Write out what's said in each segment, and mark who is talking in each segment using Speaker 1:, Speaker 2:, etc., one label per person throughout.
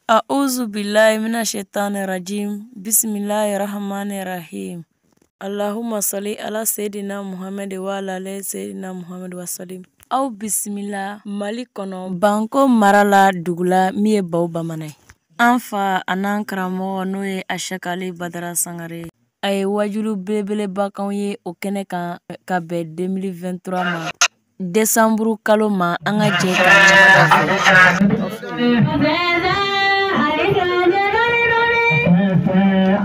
Speaker 1: A'udzu billahi minasyaitonir rajim. Bismillahirrahmanirrahim. Allahumma salli ala Sayyidina Muhammad wa ala ali Sayyidina Muhammad wa sallim. Aw bisimila Mali kɔnɔ Banko marala dugula min ye Baw bamanan ye. An fa an'an karamɔgɔ n'o ye Ashaka Ali Badara Sangare. A ye wajulu belebeleba k'anw ye o kɛnɛ kan ka bɛn 2023 ma. Décembre kalo ma an ka jɛ ka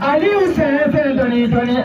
Speaker 2: Aliou Sène doni doni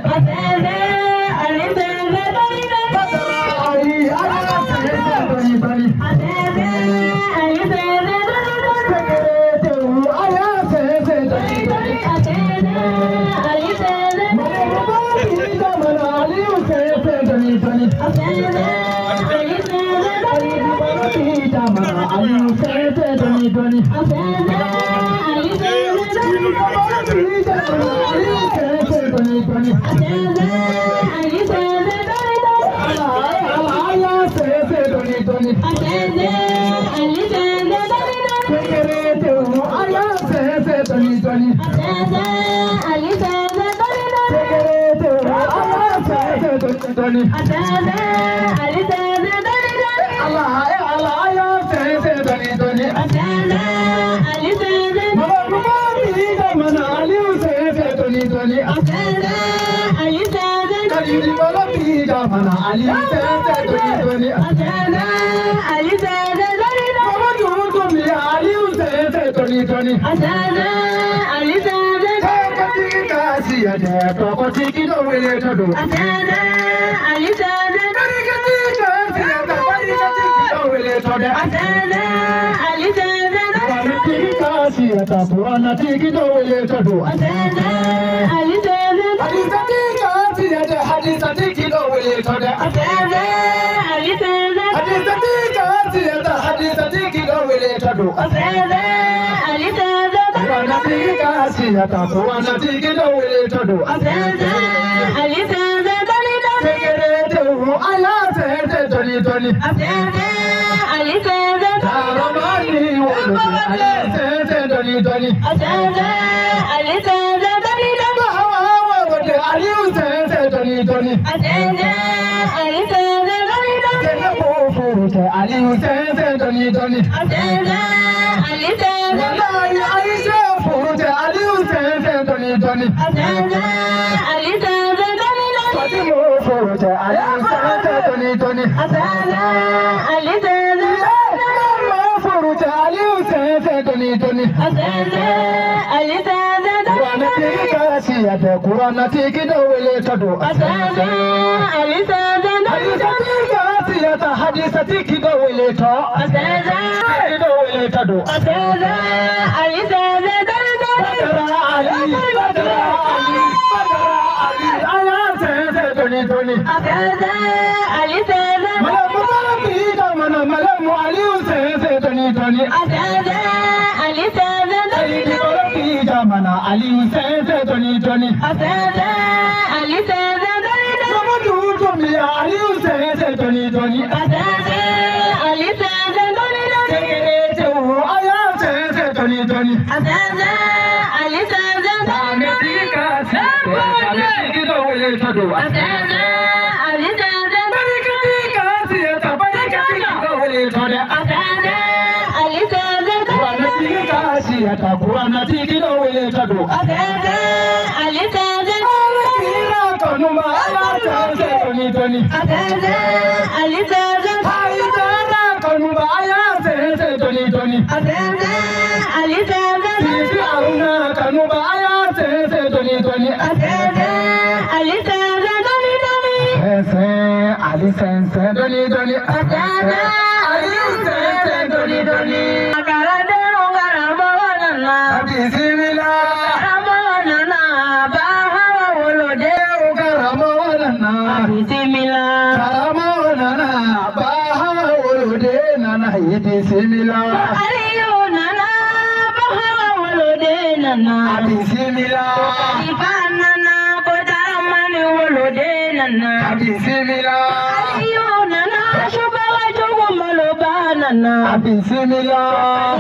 Speaker 3: Bismillah.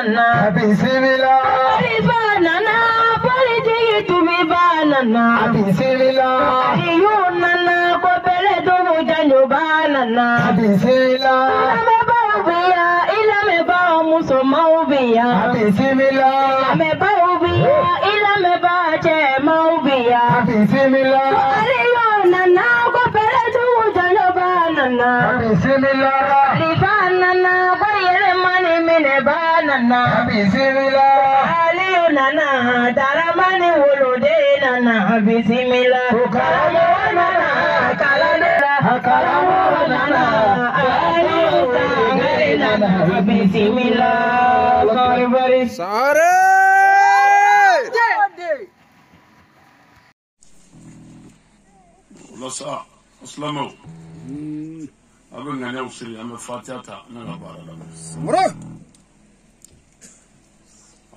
Speaker 1: banana.
Speaker 2: Bismillah.
Speaker 1: Ali banana. Politiki tumi banana.
Speaker 2: Bismillah.
Speaker 1: Aliyu nana. Kopele tumu janjo banana.
Speaker 2: Bismillah.
Speaker 1: Ilame baubiya. Ilame bau muso maubiya.
Speaker 2: Bismillah.
Speaker 1: Ilame baubiya. Ilame bache maubiya.
Speaker 2: Bismillah.
Speaker 1: Aliyu nana. Kopele tumu janjo banana.
Speaker 2: Bismillah.
Speaker 1: Ali banana. Bayele mani mine banana.
Speaker 2: Bismillah.
Speaker 1: Aliyu nana. Daramani wolode nana. Bismillah.
Speaker 2: Karamo nana. Karamo nana.
Speaker 1: Aliyu tangare nana. Bismillah. Everybody.
Speaker 3: Sare!
Speaker 4: Lasa, Aslamo. Abin ga ne usiri ame fatiyata na labara da
Speaker 3: Mura!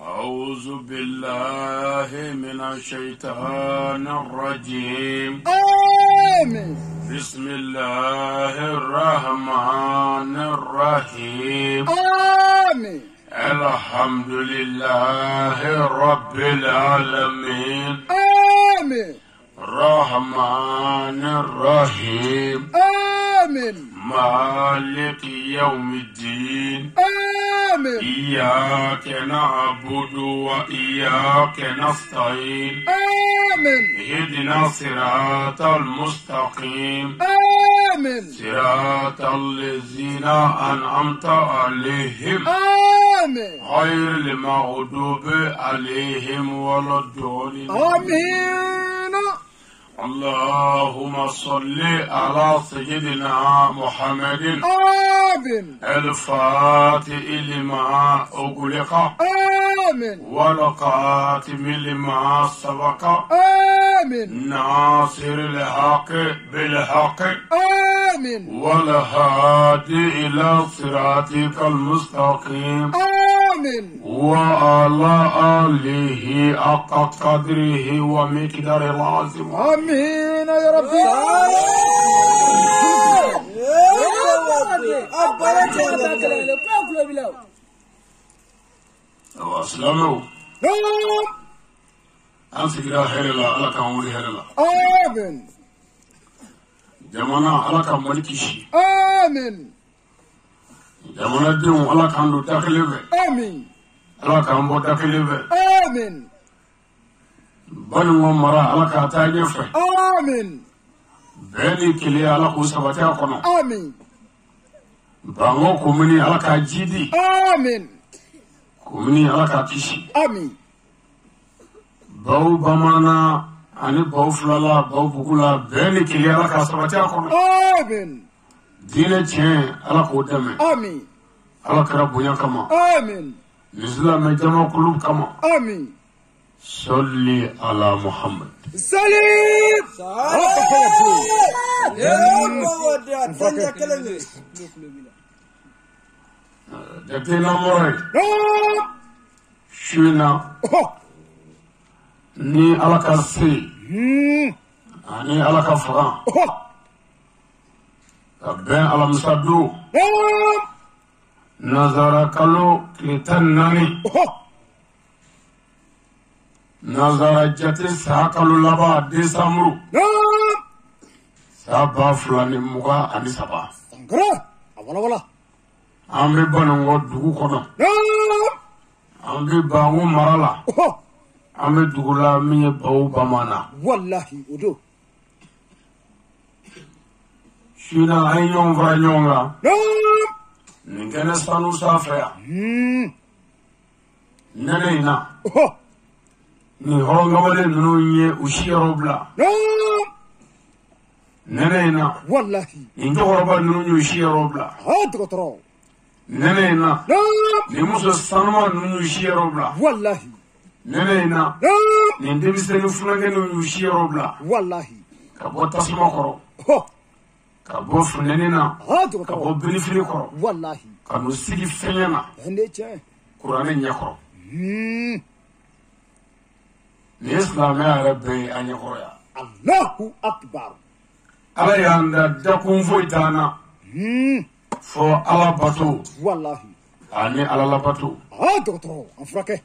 Speaker 4: أعوذ بالله من الشيطان الرجيم
Speaker 3: Amen!
Speaker 4: بسم الله الرحمن الرحيم
Speaker 3: Amen!
Speaker 4: الحمد لله رب العالمين
Speaker 3: Amen!
Speaker 4: الرحمن الرحيم
Speaker 3: Amen!
Speaker 4: مالك يوم الدين
Speaker 3: Amen!
Speaker 4: إياك نعبد وإياك نستعين
Speaker 3: Amen!
Speaker 4: اهدنا صراط المستقيم
Speaker 3: Amen!
Speaker 4: صراط الذين أنعمت عليهم
Speaker 3: Amen!
Speaker 4: غير المغضوب عليهم ولا الضالين
Speaker 3: Amen!
Speaker 4: اللهم صل على سيدنا محمد
Speaker 3: Amen!
Speaker 4: الفاتح لما أغلق
Speaker 3: Amen!
Speaker 4: والقاتم لما سبق
Speaker 3: Amen!
Speaker 4: ناصر الحق بالحق
Speaker 3: Amen!
Speaker 4: والهادي إلى صراطك المستقيم
Speaker 3: Amen!
Speaker 4: وعلى آله حق قدره ومقدار العظيم
Speaker 3: Amen يا ربي
Speaker 4: وأسلموا أنسك هرلا على كامل هرلا
Speaker 3: Amen!
Speaker 4: جمانا على كامل كيشي
Speaker 3: Amen!
Speaker 4: جمانا ديم على كامل داخلي
Speaker 3: Amen!
Speaker 4: على كامل داخلي
Speaker 3: Amen!
Speaker 4: بني مرا على كاتاجي في
Speaker 3: Amen!
Speaker 4: بني كلي على كوسبتي أكونو
Speaker 3: Amen!
Speaker 4: بانغو كومني على كاجيدي
Speaker 3: Amen!
Speaker 4: كومني على كاكيشي
Speaker 3: Amen!
Speaker 4: باو بمانا أني باو فلالا باو بقولا بني كلي على كاسبتي أكونو
Speaker 3: Amen!
Speaker 4: دين تين على كودمه
Speaker 3: Amen!
Speaker 4: على كربويا كما
Speaker 3: Amen!
Speaker 4: الإسلام جمع قلوب كما
Speaker 3: Amen!
Speaker 4: صلي على محمد
Speaker 3: Salim!
Speaker 4: دكتينا موراي
Speaker 3: Ram!
Speaker 4: شونا
Speaker 3: Oh!
Speaker 4: ني على كرسي ني على كفران
Speaker 3: Oh!
Speaker 4: بين على مسدو
Speaker 3: Ram!
Speaker 4: نظر كلو كلتناني
Speaker 3: Oh!
Speaker 4: نظر جتي ساكلو لبا ديسامرو
Speaker 3: Ram!
Speaker 4: سابا فلاني مغا أني سابا
Speaker 3: Sangara! Awala wala!
Speaker 4: أمري بانغو دوغو كنا
Speaker 3: Ram!
Speaker 4: أمري بانغو مرالا
Speaker 3: Oh!
Speaker 4: أمري دوغولا مي باو بامانا
Speaker 3: Wallahi odo!
Speaker 4: شونا أي يوم فرا يومغا
Speaker 3: Ram!
Speaker 4: نكنا سانو سافيا ننينا
Speaker 3: Oh!
Speaker 4: ni horongamale nunu nye ushiyaro bla
Speaker 3: Ram!
Speaker 4: nenena
Speaker 3: Wallahi!
Speaker 4: ni njogoroba nunu nye ushiyaro bla
Speaker 3: Hadi kotoro!
Speaker 4: nenena
Speaker 3: Ram!
Speaker 4: ni muso sanuma nunu nye ushiyaro bla
Speaker 3: Wallahi!
Speaker 4: nenena
Speaker 3: Ram!
Speaker 4: ni ndemiseni funange nunu nye ushiyaro bla
Speaker 3: Wallahi!
Speaker 4: ka bo tasuma koro
Speaker 3: Oh!
Speaker 4: ka bo funenena
Speaker 3: Hadi
Speaker 4: ka bo
Speaker 3: kotoro!
Speaker 4: benifini koro
Speaker 3: Wallahi!
Speaker 4: ka nu sigi fenyana
Speaker 3: Ende che!
Speaker 4: kurane nye koro ni islamɛ yɛrɛ bɛɛ ye an ɲɛkɔrɔ yan
Speaker 3: Allahu Akbar!
Speaker 4: ala y'an da dakun foyi t'an na fɔ ala bato
Speaker 3: Wallahi!
Speaker 4: ani ala labato
Speaker 3: dɔgɔtɔrɔ an furakɛ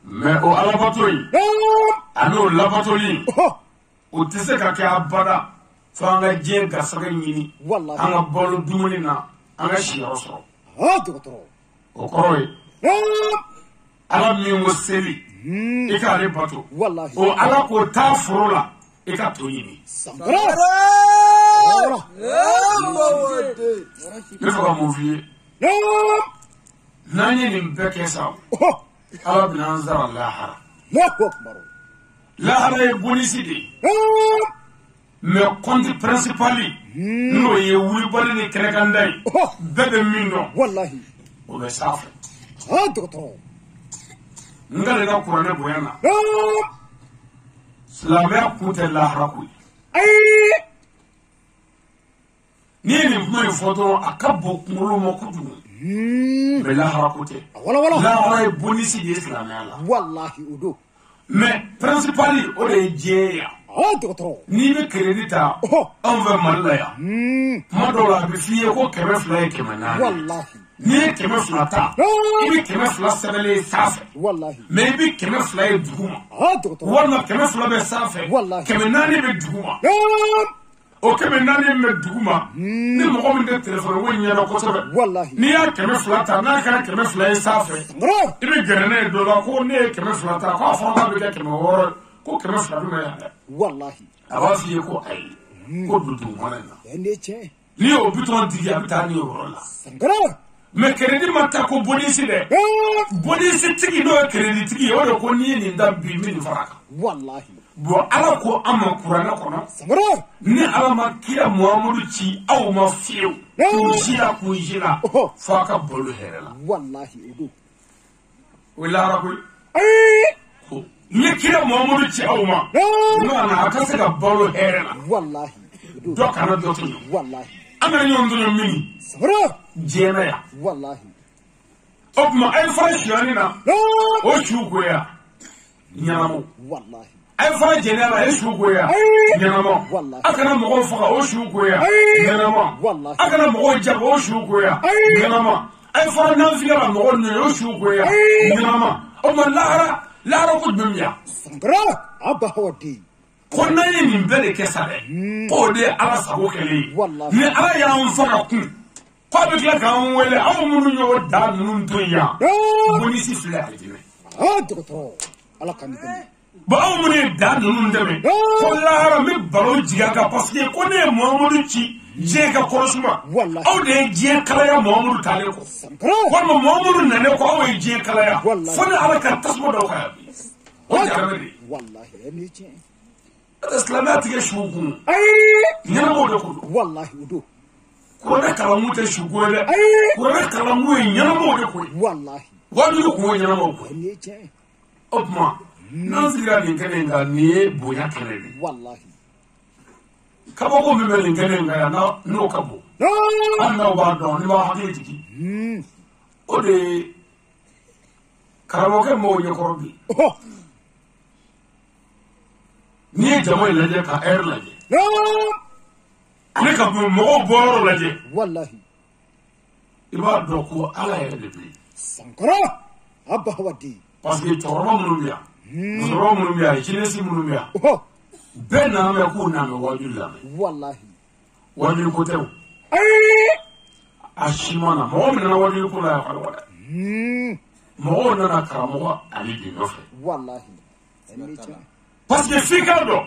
Speaker 4: mais o ala bato yi ani o labatoli o tɛ se ka kɛ abada fo an ka diɲɛ garisɛgɛ ɲini
Speaker 3: wallahi
Speaker 4: an ka balo dumuni na an ka siyɔrɔ sɔrɔ
Speaker 3: dɔgɔtɔrɔ
Speaker 4: o kɔrɔ ye ala min ko seli i k'ale bato
Speaker 3: wallahi
Speaker 4: o ala k'o taa foro la i ka to ɲini
Speaker 3: sankara
Speaker 4: n bɛ fɛ ka mun f'i ye n'an ye nin bɛɛ kɛ sa ala bɛna an sara lahara
Speaker 3: Allahu akbar
Speaker 4: lahara ye bonisi de ye mais compte principal n'o ye wulibali ni kɛnɛkanda ye bɛɛ bɛ min dɔn
Speaker 3: wallahi
Speaker 4: o bɛ sanfɛ
Speaker 3: dɔgɔtɔrɔ
Speaker 4: n ka ka kuranɛ bonya na silamɛya kun tɛ lahara ko ye n'i ye nin kuma in fɔ dɔrɔn a ka bon kunkolo ma kojugu mais lahara ko tɛ lahara ye bonisi de ye silamɛya la
Speaker 3: wallahi o don
Speaker 4: mais principal o de ye diɲɛ yan
Speaker 3: dɔgɔtɔrɔ
Speaker 4: n'i bɛ crédit ta anw fɛ mali la yan kuma dɔw la a bɛ f'i ye ko 200 ye 400
Speaker 3: wallahi
Speaker 4: n'i ye 200 ta i bɛ 200 sɛbɛnlen sanfɛ
Speaker 3: wallahi
Speaker 4: mais i bɛ 200 ye duguma
Speaker 3: dɔgɔtɔrɔ
Speaker 4: walima 200 bɛ sanfɛ
Speaker 3: wallahi
Speaker 4: 400 bɛ duguma o 400 bɛ duguma ni mɔgɔ min tɛ téléphone ko ɲɛna kosɛbɛ
Speaker 3: wallahi
Speaker 4: n'i y'a 200 ta n'a kɛra 200 ye sanfɛ i bɛ gɛrɛ ne ye dɔ la ko ne ye 200 ta k'a fɔra k'a bɛ kɛ 600 ko 200 bɛ yan dɛ
Speaker 3: wallahi
Speaker 4: a b'a f'i ye ko ayi ko don dugumana in na
Speaker 3: ne cɛ
Speaker 4: n'i y'o bitɔn digi a bɛ taa n'i ye o yɔrɔ la
Speaker 3: sankara
Speaker 4: mais crédit ma ta ko bonisi dɛ bonisi tigi n'o ye crédit tigi ye o de ko n'i ye nin da bi n bɛ nin fara a kan
Speaker 3: wallahi
Speaker 4: bon ala ko an ma kuranɛ kɔnɔ
Speaker 3: sankara
Speaker 4: ni ala ma kira muhamadu ci aw ma fiyewu k'u si la fo a ka balo hɛrɛ la
Speaker 3: wallahi o don
Speaker 4: o ye lahara ko ye ni kira muhamadu ci aw ma ɲɔgɔn a ka se ka balo hɛrɛ la
Speaker 3: wallahi o don
Speaker 4: dɔ kana dɔ to yen
Speaker 3: wallahi
Speaker 4: an bɛ ɲɔgɔn dɔrɔn min
Speaker 3: sankara
Speaker 4: diɲɛ yan
Speaker 3: wallahi
Speaker 4: o tuma a ye fara siyɔni na o su goya ɲɛnamo
Speaker 3: wallahi
Speaker 4: a ye fara jɛnɛya la a ye su goya ɲɛnamo a kana mɔgɔw faga o su goya ɲɛnamo a kana mɔgɔw jaga o su goya ɲɛnamo a ye fara nanfiya la mɔgɔw nɔ o su goya ɲɛnamo o tuma lahara ko jumɛn yan
Speaker 3: sankara a ba hawa den
Speaker 4: ko n'an ye nin bɛɛ de kɛ sa dɛ k'o de ye ala sago kɛlen ye ni ala y'an faga kun k'a bɛ tila k'an wele aw minnu y'o da ninnu to yan bonisi filɛ a dɛmɛ
Speaker 3: dɔgɔtɔrɔ ala ka nin dɛmɛ
Speaker 4: bon aw minnu ye da ninnu dɛmɛ ko lahara n bɛ baro jigin a kan parce que ko ne ye muhamadu ci diɲɛ ka kɔrɔsuma aw de ye diɲɛ kalaya muhamadu taalen kɔ walima muhamadu nanen kɔ aw ye diɲɛ kalaya fo ni ala ka tasuma dɔw ka yan bi o jarabɛ de
Speaker 3: wallahi ne cɛ
Speaker 4: silamɛya tigɛ su kun ɲɛnamaw de ko don
Speaker 3: wallahi o don
Speaker 4: kuranɛ kalanmu tɛ su ko ye dɛ kuranɛ kalanmu ye ɲɛnamaw de ko ye
Speaker 3: wallahi
Speaker 4: wajulu kun ye ɲɛnamaw ko ye
Speaker 3: ne cɛ
Speaker 4: o tuma n'an sigira nin kɛnɛ in kan nin ye bonya kɛnɛ de
Speaker 3: wallahi
Speaker 4: kabako min bɛ nin kɛnɛ in kan yan n'o ka bon hali n'aw b'a dɔn ni b'a hakili jigin o de ye karamɔgɔkɛ mɔgɔw ɲɛkɔrɔ bi n'i ye jama in lajɛ ka heure lajɛ ani ka mɔgɔw bɔyɔrɔ lajɛ
Speaker 3: wallahi
Speaker 4: i b'a dɔn ko ala yɛrɛ de bɛ yen
Speaker 3: sankara a ba hawa den
Speaker 4: parce que cɛkɔrɔba minnu bɛ yan musokɔrɔba minnu bɛ yan jeunesse minnu bɛ yan bɛɛ n'an mɛn k'u n'an mɛn wajulu lamɛn
Speaker 3: wallahi
Speaker 4: wajulu ko tɛ o a si ma na mɔgɔ min nana wajulu ko la yan kɔlɔkɔ dɛ mɔgɔw nana karamɔgɔ ale de nɔfɛ
Speaker 3: wallahi ne cɛ
Speaker 4: parce que f'i k'a dɔn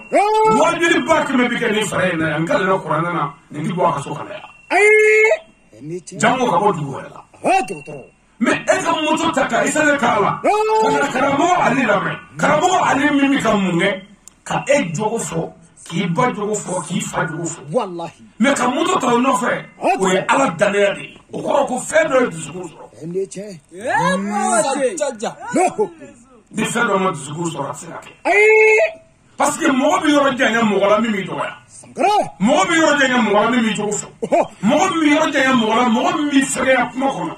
Speaker 4: wajulu ba kɛmɛ bɛ kɛ nin fara in na yan n ka lena kuranɛ na nin ti bɔ a ka so ka na yan jango ka bɔ dugu wɛrɛ la
Speaker 3: dɔgɔtɔrɔ
Speaker 4: mais e ka moto ta ka isa ne k'a la ka karamɔgɔ ale lamɛn karamɔgɔ ale min bɛ ka mun kɛ ka e jogo fɔ k'i ba jogo fɔ k'i fa jogo fɔ
Speaker 3: wallahi
Speaker 4: mais ka moto ta o nɔfɛ o ye ala danaya de ye o kɔrɔ ko fɛn dɔ ye dusukun sɔrɔ
Speaker 3: ne cɛ
Speaker 4: ni fɛn dɔ ma dusukun sɔrɔ a tɛ se ka kɛ parce que mɔgɔ bɛ yɔrɔ janya mɔgɔ la min b'i dɔgɔya mɔgɔ bɛ yɔrɔ janya mɔgɔ la min b'i jogo fɔ mɔgɔ min bɛ yɔrɔ janya mɔgɔ la mɔgɔ min b'i fɛgɛya kuma kɔnɔ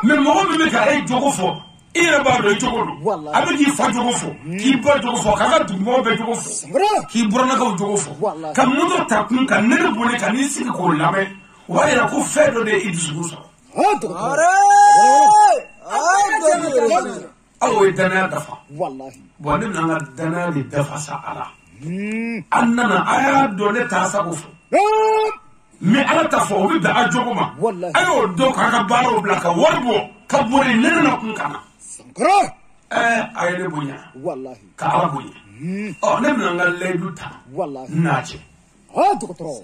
Speaker 4: mais mɔgɔ min bɛ ka e jogo fɔ i yɛrɛ b'a dɔn i jogo don a bɛ k'i fa jogo fɔ k'i ba jogo fɔ k'a ka dugumɔgɔw bɛɛ jogo fɔ k'i buranakaw jogo fɔ ka moto ta kun ka nɛnɛ boli ka n'i sigi k'o lamɛn o b'a yira ko fɛn dɔ de ye i dusukun sɔrɔ أو الدنيا دفع
Speaker 3: والله
Speaker 4: ونمنا الدنيا للدفع سعلا أننا آيات دولة تاسقف مي على تفاو بدا أجوبما
Speaker 3: والله
Speaker 4: أيو دوك هكبارو بلاك وربو كبوري لنا كنكنا
Speaker 3: سنكرا
Speaker 4: أيو بنيا
Speaker 3: والله
Speaker 4: كعلا بنيا أو نمنا نغلي تا
Speaker 3: والله
Speaker 4: ناجي
Speaker 3: دكتور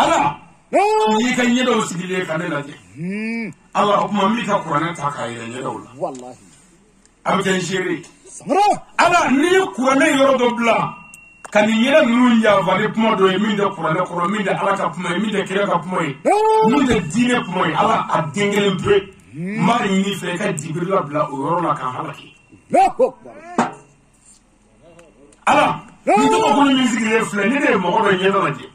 Speaker 4: ألا يكا يدو سيدي كان لاجي الله أكما ميكا قرآن تاكا يدو
Speaker 3: والله
Speaker 4: أبجان شيري
Speaker 3: سنكرا
Speaker 4: ألا نيو قرآن يردو بلا كان يلا نونيا فالي بما دو يمين دا قرآن مين دا ألا كبما يمين دا كيرا كبما مين دا دين كبما ألا أدنجل بري ما يني فيكا جبريل بلا ويرولا كان حلقي
Speaker 3: لا أكبر
Speaker 4: ألا نيتو بقول ميزيك لفلا نيدي مغورو يلا نجي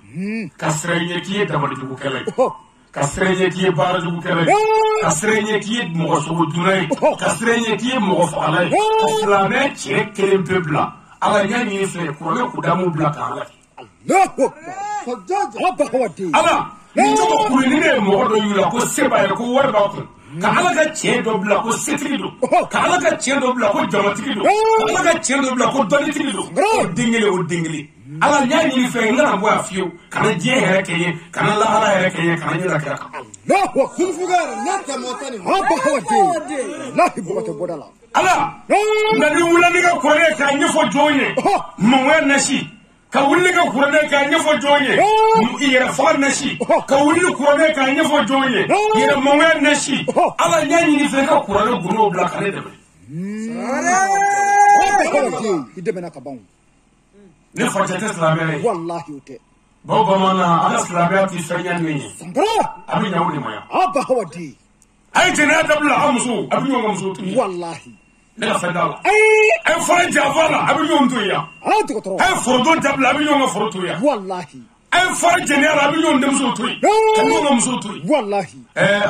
Speaker 4: كسريني كيه دمالي جبو كلاي كسريني كيه بارا جبو كلاي كسريني كيه مغسو دوناي كسريني كيه مغف علي كسلامي كيه كلم ببلا على يعني يفلي كورنا كدامو بلا كالا
Speaker 3: لا أكبر أبا هو الدين
Speaker 4: ألا نيتو بقول نيدي مغورو يلا كو سيبا يكو ورباكم كالا كيه دوبلا كو ستريدو كالا كيه دوبلا كو جاماتيدو كالا كيه دوبلا كو دونيتيدو ودينغلي ala nyani ni fe ngana bo afio kana je hereke kana la ala hereke kana nyira kaka
Speaker 3: لا هو كل فقار نبت موطني أبا هو الدين لا يبغى تبودلا
Speaker 4: ala na ni wula ni ka kore ka nyefo jonye mwe nashi ka wuli ka kore ka nyefo jonye ira fa nashi ka wuli kore ka nyefo jonye ira mwe nashi ala nyani ni fe ka kore guno bla kale de
Speaker 3: أبا هو الدين يدبنا كبان
Speaker 4: ne fajete slamere
Speaker 3: والله يوتي
Speaker 4: baba mana ala slamere ti fanya ni
Speaker 3: سنكرا
Speaker 4: abi nyawuni moya
Speaker 3: أبا هو الدين
Speaker 4: ay tena dabla amsu abi nyonga amsu tu
Speaker 3: والله
Speaker 4: ne ka fadala ay fara javala abi nyonga tu ya
Speaker 3: دكتور
Speaker 4: ay fordon dabla abi nyonga forotu ya
Speaker 3: والله
Speaker 4: ay fara general abi nyonga amsu tu kan nyonga amsu tu
Speaker 3: والله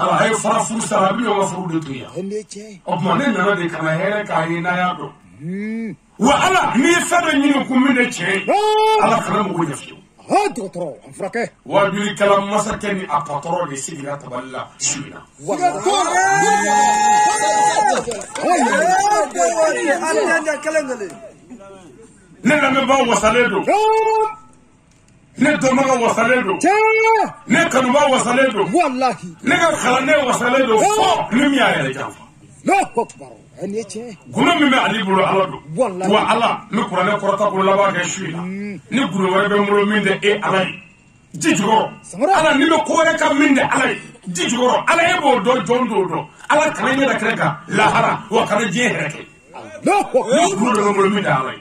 Speaker 4: ala ay fara fursa abi nyonga forodu tu ya
Speaker 3: هني شيء
Speaker 4: o ma ne nana de kana here ka ni na ya do wa ala ni fada nyini ku mi de che ala kana mo go jafi
Speaker 3: دكتور أفركه
Speaker 4: wa bi kala masakeni a patoro de sigira taballa shina ne na me ba wasaledo ne to maga wasaledo ne kanu ba wasaledo
Speaker 3: والله
Speaker 4: ne ka khalane wasaledo fo ni mi ayere jafa
Speaker 3: لا أكبر هني شيء
Speaker 4: guna mi me ali bulu alado
Speaker 3: Wallahi.
Speaker 4: wa ala ne kurane korota ko laba ga shina ne guru wara be mulo min de e alai jijuro
Speaker 3: Samara.
Speaker 4: ala ni me ko re ka min de alai jijuro ala e bo do jondo do ala kana ni da kreka lahara wa kana je hereke
Speaker 3: لا أكبر
Speaker 4: ne guru be mulo min de alai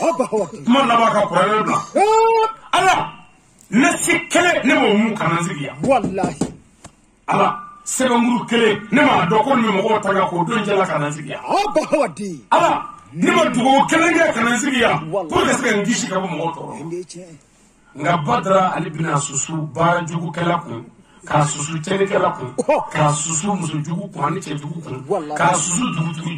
Speaker 3: أبا هو الدين
Speaker 4: man laba ka kurane bla ala ne sikele ne mo mu kana zigiya
Speaker 3: والله
Speaker 4: ala sebanguru kele ne ma do ko ni mo ko taga ko don jala kana zigiya
Speaker 3: أبا هو الدين
Speaker 4: ala ni ma dugo kelenge kana zigiya
Speaker 3: Wallahi.
Speaker 4: pour que se ngishi ka mo to
Speaker 3: هني شيء
Speaker 4: nga badra ali bina susu bara jugu kala kun ka susu tele kala kun ka susu musu jugu kun ani te jugu kun
Speaker 3: Wallahi.
Speaker 4: ka susu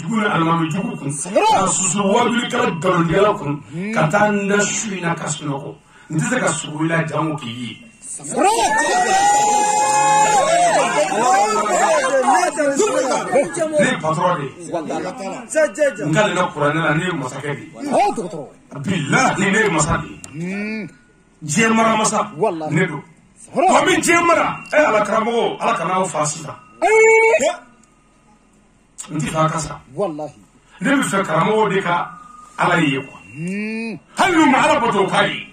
Speaker 4: jugu na almami jugu kun ka susu wabili kala galon kala kun ka tanda shuina ka sunoko ndize ka suwila jango ki yi ne patron de ngale na kurane na ne masake di
Speaker 3: دكتور
Speaker 4: billahi ne masake jemara masa
Speaker 3: Wallahi.
Speaker 4: ne do ko min jemara ala karamo ala kana fasita ndi fa kasa
Speaker 3: والله
Speaker 4: ne bi fe karamo de ka ala yi ko halu ma ala boto kai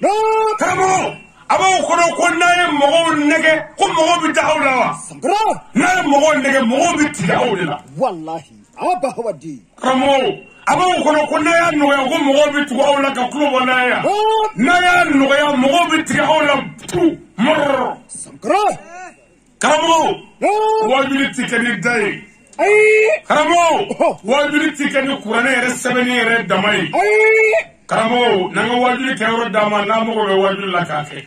Speaker 4: karamo abaw kono ko naye mogo nege ko mogo bi dawla wa
Speaker 3: سنكرا
Speaker 4: naye mogo nege mogo bi tidawla la
Speaker 3: والله أبا هو الدين
Speaker 4: karamo abaw kono ko naye no ya ko mogo bi tidawla ka kulo bonaya naye no ya mogo bi tidawla tu mor
Speaker 3: سنكرا
Speaker 4: karamo wajuli tikani dai
Speaker 3: أي
Speaker 4: karamo wajuli tikani kurane yere sebeni yere damai karamo nanga wajuli kero dama na mogo be wajuli la kake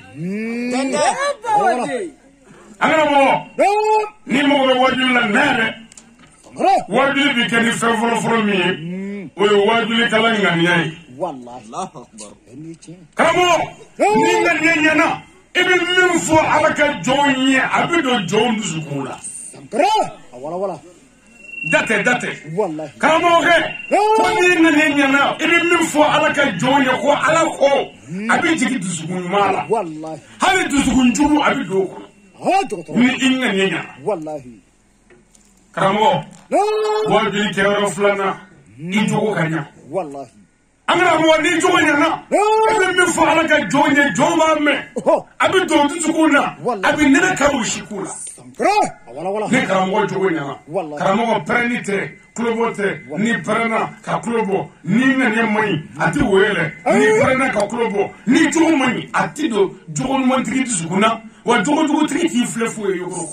Speaker 4: angana mo ni mogo be wajuli la nere
Speaker 3: سنكرا
Speaker 4: wajuli bi kani fe folo mi o ye wajuli kala ngani yai
Speaker 3: والله هني شيء
Speaker 4: karamo ni ngani nyana ibi min fo ala ka jɔn ye a bɛ don jɔn dusukun la
Speaker 3: wala
Speaker 4: date karamɔgɔkɛ ko n'i nana ɲɛna i bɛ min fɔ ala ka jɔn ye ko ala ko a bɛ jigin dusukun ɲuman la hali dusukun jugu a bɛ don o kɔnɔ ni i nana ɲɛna karamɔgɔ wajuli kɛyɔrɔ filanan i jogo ka ɲa an kana mɔgɔ ni jogo ɲɛna i bɛ min fɔ ala ka jɔn ye jɔn b'a mɛn a bɛ don dusukun na a bɛ nɛnɛ kari si k'u la ni karamɔgɔ jogo ɲɛna karamɔgɔ pɛrɛnni tɛ kulobo tɛ ni pɛrɛnna ka kulobo ni ŋaniya man ɲi a tɛ woyo yɛlɛ ni pɛrɛnna ka kulobo ni jogo man ɲi a tɛ don jogo ɲumantigi dusukun na wa jogotigi t'i filɛ foyi ye yɔrɔ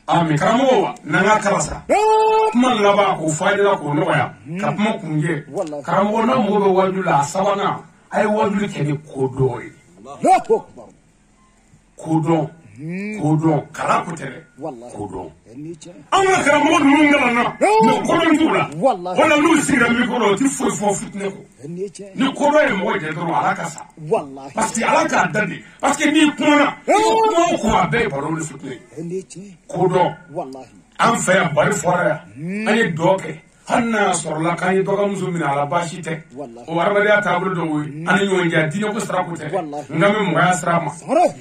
Speaker 4: ami karamɔgɔ wa n'an ka kalasa kuma laban k'o fɔ a ɲɛna k'o nɔgɔya ka kuma kun ye karamɔgɔ n'a mago bɛ wajuli la a sabanan a ye wajuli kɛ ni kodɔn ye kodɔn kala ko tɛ dɛ kodɔn an ka karamɔgɔ ninnu kalanna mɛ kodɔn t'u la wala n'u sigira mikoro la u ti foyi fɔ fitinɛ kɔ ni kodɔn ye mɔgɔ jɛ dɔrɔn ala ka sa parce que ala k'a da de parce que n'i kumana i ka kuma o kuma a bɛɛ ye baro ni fitinɛ ye kodɔn an fɛ yan bari fɔra yan an ye dɔ kɛ hali n'a sɔrɔla k'an ye dɔgɔmuso minɛ ala baasi tɛ o adamadenya taabolo dɔw ye an ni ɲɔgɔn cɛ diinɛ ko sira ko tɛ nka bɛ mɔgɔya sira ma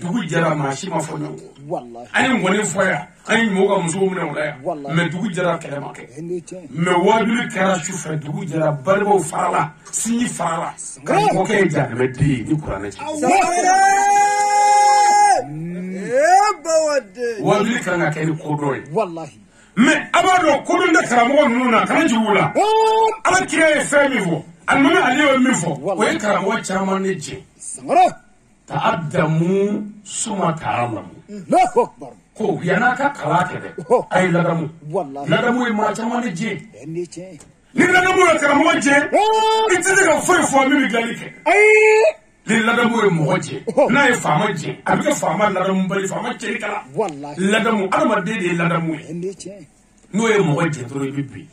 Speaker 4: dugu jɛra maa si ma fɔ ɲɔgɔn an ye ngɔni fɔ yan an ye mɔgɔw ka musow minɛ o la yan mɛ dugu jɛra kɛlɛ ma kɛ mɛ wajuli kɛra su fɛ dugu jɛra balimaw farala sinji farala karamɔgɔkɛ ye janɛmɛden ye ni kuranɛ cɛ wajuli kan ka kɛ ni kodɔn ye mɛ a b'a dɔn kodɔn tɛ karamɔgɔ ninnu na kana jigi u la ala kira ye fɛn min fɔ alimami ale ye min fɔ o ye karamɔgɔ caman de jɛ ta'addamu suma ta'alamu ko yan'a ka kalan kɛ dɛ a ye ladamu ye maa caman de jɛ ni ladamu ye karamɔgɔ jɛ i tɛ se ka foyi fɔ min bɛ dilanli kɛ ni ladamu ye mɔgɔ jɛ n'a ye faama jɛ a bɛ kɛ faama ladamu bali faama cɛli kala ladamu adamaden de ye ladamu ye n'o ye mɔgɔ jɛ dɔrɔn i bɛ bin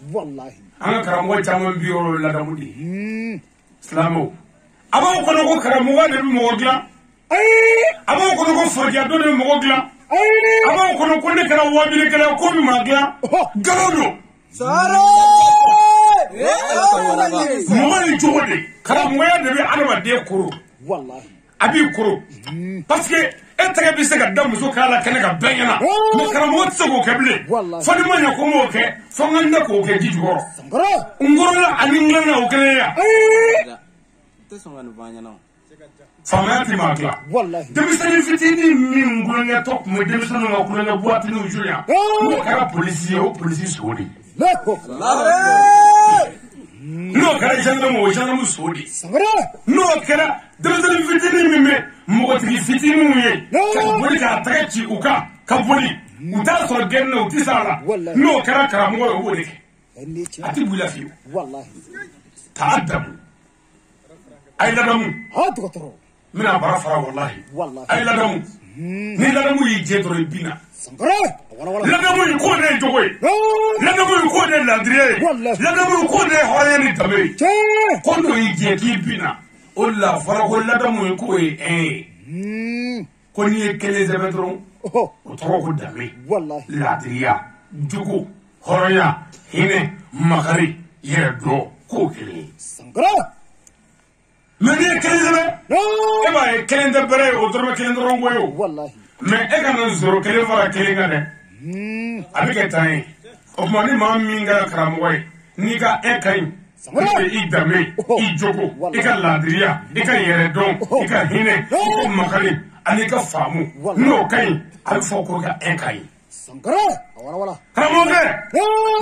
Speaker 4: an ka karamɔgɔ caman bi yɔrɔ ladamu de ye silamɛw a b'aw kɔnɔ ko karamɔgɔ de bɛ mɔgɔ dilan a b'aw kɔnɔ ko faridiya dɔ de bɛ mɔgɔ dilan a b'aw kɔnɔ ko ne kɛra wajilikɛla ko min ma dilan nkalon don mɔgɔ ye cogo de karamɔgɔya de bɛ adamaden koro a b'i koro parce que e tɛgɛ bɛ se ka da muso k'a la kɛnɛ ka bɛɛ ɲɛna mɛ karamɔgɔ tɛ se k'o kɛ bilen fo ni ma ɲɛ ko n b'o kɛ fo n ka ɲɛ k'o kɛ ji jukɔrɔ n kɔrɔla ani n dilanna o kelen ya faamaya tɛ maa dilan denmisɛnnin fitinin min kulonkɛtɔ tun bɛ denmisɛnninw ka kulonkɛ buwatiniw su yan n'o kɛra polisi ye o polisi sogo de n'o kɛra gendarme o gendarme so de n'o kɛra denmisɛnnin fitinin min bɛ mɔgɔtigi fitininw ye ka boli k'a tɛgɛ ci u kan ka boli u t'a sɔrɔ gɛnni na u tɛ s'a la n'o kɛra karamɔgɔ ye o b'o de kɛ a tɛ bɔ i la fiyewu ta'addamu a ye ladamu n bɛna bara fara walahi a ye ladamu ni ladamu y'i jɛ dɔrɔn i bin na ladamu in k'o de ye jogo ye ladamu in k'o de ye ladiriya ye ladamu in k'o de ye hɔrɔnya ni danbe ye ko n'o y'i jɛ k'i bin na o de la fɔra ko ladamu in k'o ye ye ko n'i ye kelen sɛbɛn dɔrɔn o tɔgɔ ko danbe ladiriya jogo hɔrɔnya hinɛ makari yɛrɛ dɔn k'o kelen ye mɛ n'i ye kelen sɛbɛn e b'a ye kelen tɛ bɛrɛ ye o dɔrɔmɛ kelen dɔrɔn ko ye o mɛ e ka na zoro kelen fara kelen kan dɛ a bɛ kɛ tan ye o tuma ni maa min kɛra karamɔgɔ ye n'i ka e ka ɲi i danbe i jogo i ka ladiriya i ka yɛrɛdɔn i ka hinɛ i ka makari ani ka faamu n'o ka ɲi a bɛ fɔ ko ka e ka ɲi karamɔgɔkɛ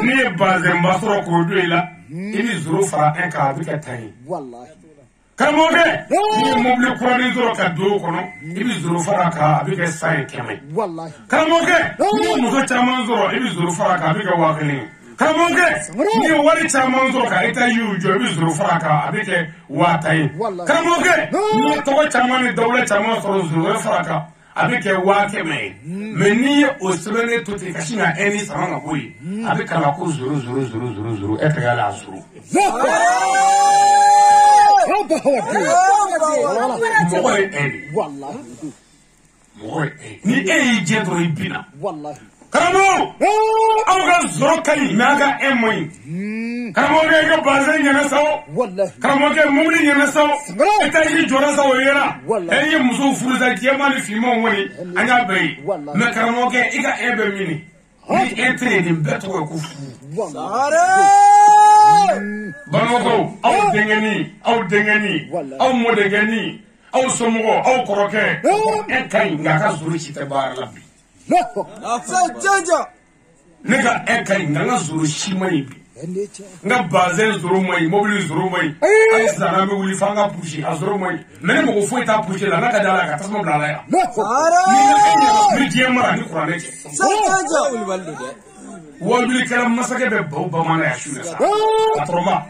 Speaker 4: n'i ye bazɛnba sɔrɔ k'o don i la i bɛ zoro fara e kan a bɛ kɛ tan ye karamɔgɔkɛ n'i ye mobili kuranin sɔrɔ ka don o kɔnɔ i bɛ zoro fara kan a bɛ kɛ san ye 100 karamɔgɔkɛ n'i ye muso caman sɔrɔ i bɛ zoro fara kan a bɛ kɛ 1000 karamɔgɔkɛ n'i ye wari caman sɔrɔ ka eta yiw jɔ i bɛ zoro fara kan a bɛ kɛ 1000 ye karamɔgɔkɛ n'i ye tɔgɔ caman ni dawula caman sɔrɔ zoro fara kan a bɛ kɛ 100 ye mɛ n'i ye o sɛbɛnnen to ten ka sin ka ɛni sama ka bɔ yen a bɛ kalan ko zoro e tɛgɛ la zoro
Speaker 3: haba hawati
Speaker 4: mogoy eni
Speaker 3: wallahi
Speaker 4: mogoy ni e jedro ibina
Speaker 3: wallahi
Speaker 4: karamo aw ga zoro kali naga emoy karamo ga bazen yana sawo
Speaker 3: wallahi
Speaker 4: karamo ga mumni yana sawo eta yi jora sawo yera e muso furuza jema ni fimo woni anya bai na karamo ga iga ebe mini ni entre ni beto ko
Speaker 3: wallahi
Speaker 4: Banogo, aw dengeni, aw modengeni, aw somogo, aw koroke, en kay nga ka zuru ci te bar la bi. Nega en kay nga zuru ci mai bi. Nga bazen zuru mai, mobile zuru mai. Ay sara me wuli fanga pushi azuru mai. Mene mo fo eta pushi la naka dala ka tasmo bla la ya. Ni jema ni kurane ci. Wabili kalam masake be bawba mana ya shuna sa atroma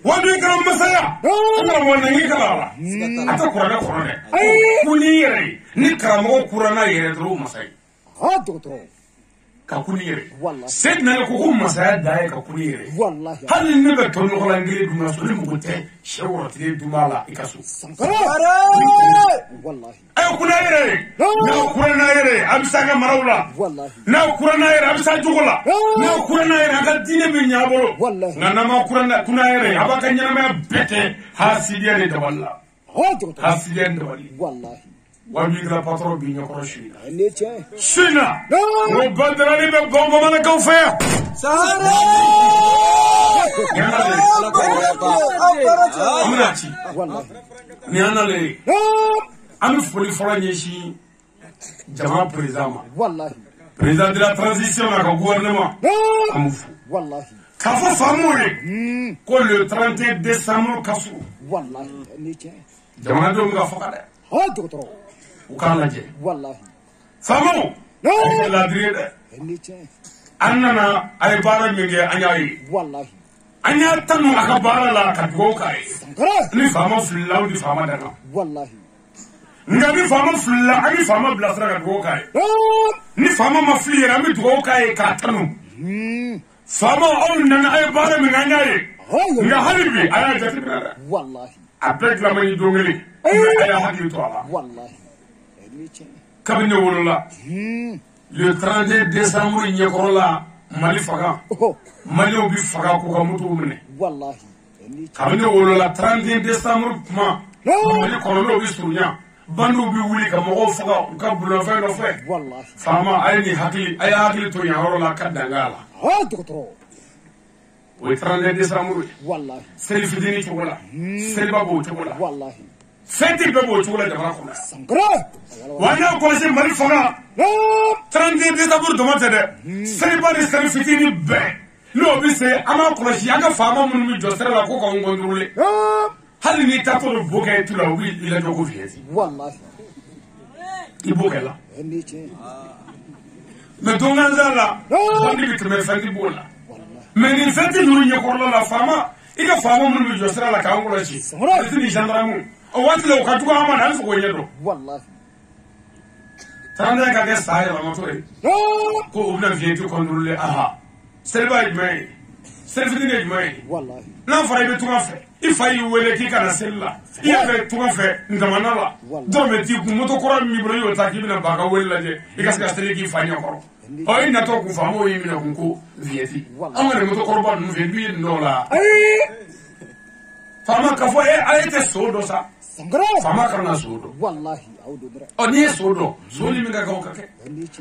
Speaker 4: wabili kalam masaya ana wona ngi kala ata kurana kuni yere ni karamo kurana yere dro masai
Speaker 3: ha doctor
Speaker 4: ka kuni yere sed na ko masaya dai ka kuni yere
Speaker 3: wallahi
Speaker 4: hal ni be to no la ngire dum so ni mo te shawra ti dumala ikasu
Speaker 3: wallahi
Speaker 4: ay kuna yere na kurana yere amsaga marawla
Speaker 3: wallahi
Speaker 4: na kurana yere abisa jugola na kurana yere aka dine mi nyabolo na nama kurana kuna yere abaka nyama bete hasidiya ne daballa
Speaker 3: ha doctor
Speaker 4: hasidiya ne dabali
Speaker 3: wallahi
Speaker 4: wabi gra patro bi nyakoro shina
Speaker 3: ne che
Speaker 4: shina wo badra ni be bomba mana ka ufa
Speaker 3: sahara
Speaker 4: amnachi
Speaker 3: wallahi
Speaker 4: ni anale ami foli fola nyeshi jama président
Speaker 3: wallahi
Speaker 4: président de la transition à gouvernement amufu
Speaker 3: wallahi
Speaker 4: kafo famore ko le 31 décembre kasu
Speaker 3: wallahi ne che
Speaker 4: jama do nga fokade
Speaker 3: ha doctor
Speaker 4: ukala je
Speaker 3: wallahi
Speaker 4: famo la drede
Speaker 3: ne che
Speaker 4: annana ay bara minge anyai
Speaker 3: wallahi
Speaker 4: anya tanu aka bara la ka go kai
Speaker 3: kara
Speaker 4: ni fama fulaw di fama daga
Speaker 3: wallahi
Speaker 4: nga ni fama fulla ani fama blasra ka go kai ni fama maflira mi go kai ka tanu fama on nan ay bara minge anyai nga halibi aya jatibara
Speaker 3: wallahi
Speaker 4: avec la mani dongeli aya hakki to ala
Speaker 3: wallahi ne che
Speaker 4: kabine wolola le 31 décembre nyekorola mali faga mali obi faga ko ka mutu mene
Speaker 3: wallahi ne che
Speaker 4: kabine wolola 31 décembre ma mali kololo obi surunya bandu bi wuli ka mo faga ka bulo fa no fe
Speaker 3: wallahi
Speaker 4: fama ay ni hakili to nyahorola kadangala
Speaker 3: ha doctor
Speaker 4: o 31 décembre
Speaker 3: wallahi
Speaker 4: self dini ci wala selba bo ci wala
Speaker 3: wallahi
Speaker 4: fenti be bo ci wala da ko
Speaker 3: sankara
Speaker 4: wana ko se mali faga 32 décembre do mate de selba de self dini be no bi se ama ko shi aga fama mun mi jo sera ko ko ngondrule hali ni tato do boke tu la wi ila do ko fiesi
Speaker 3: wallahi
Speaker 4: ibokela
Speaker 3: ne che
Speaker 4: me donganzala bandi bitme fendi bola mais ni fenti nuru nyekorla la fama ika fama mun bi jo sera la ka ngolo shi ni gendarme o wati lo ka tuko ama na ko nyedo
Speaker 3: wallahi
Speaker 4: tanda ka ke sai la motore ko ubna vieti ko ndurule aha selba idmai selfini idmai
Speaker 3: wallahi
Speaker 4: na fara be tuwa fe ifa yi wele ki kana sella iya be tuwa fe ngamana la do me ti ku moto kora mi bro yo ta ki bina baga wele je ikaska sele ki fanya koro o ina to ku famo yi mina ku vieti amane moto koro ba nu vie no la fama ka fo ayete sodo sa
Speaker 3: sankara
Speaker 4: fama kana sodo
Speaker 3: wallahi audo dra
Speaker 4: o ni sodo so ni mi ga ka ke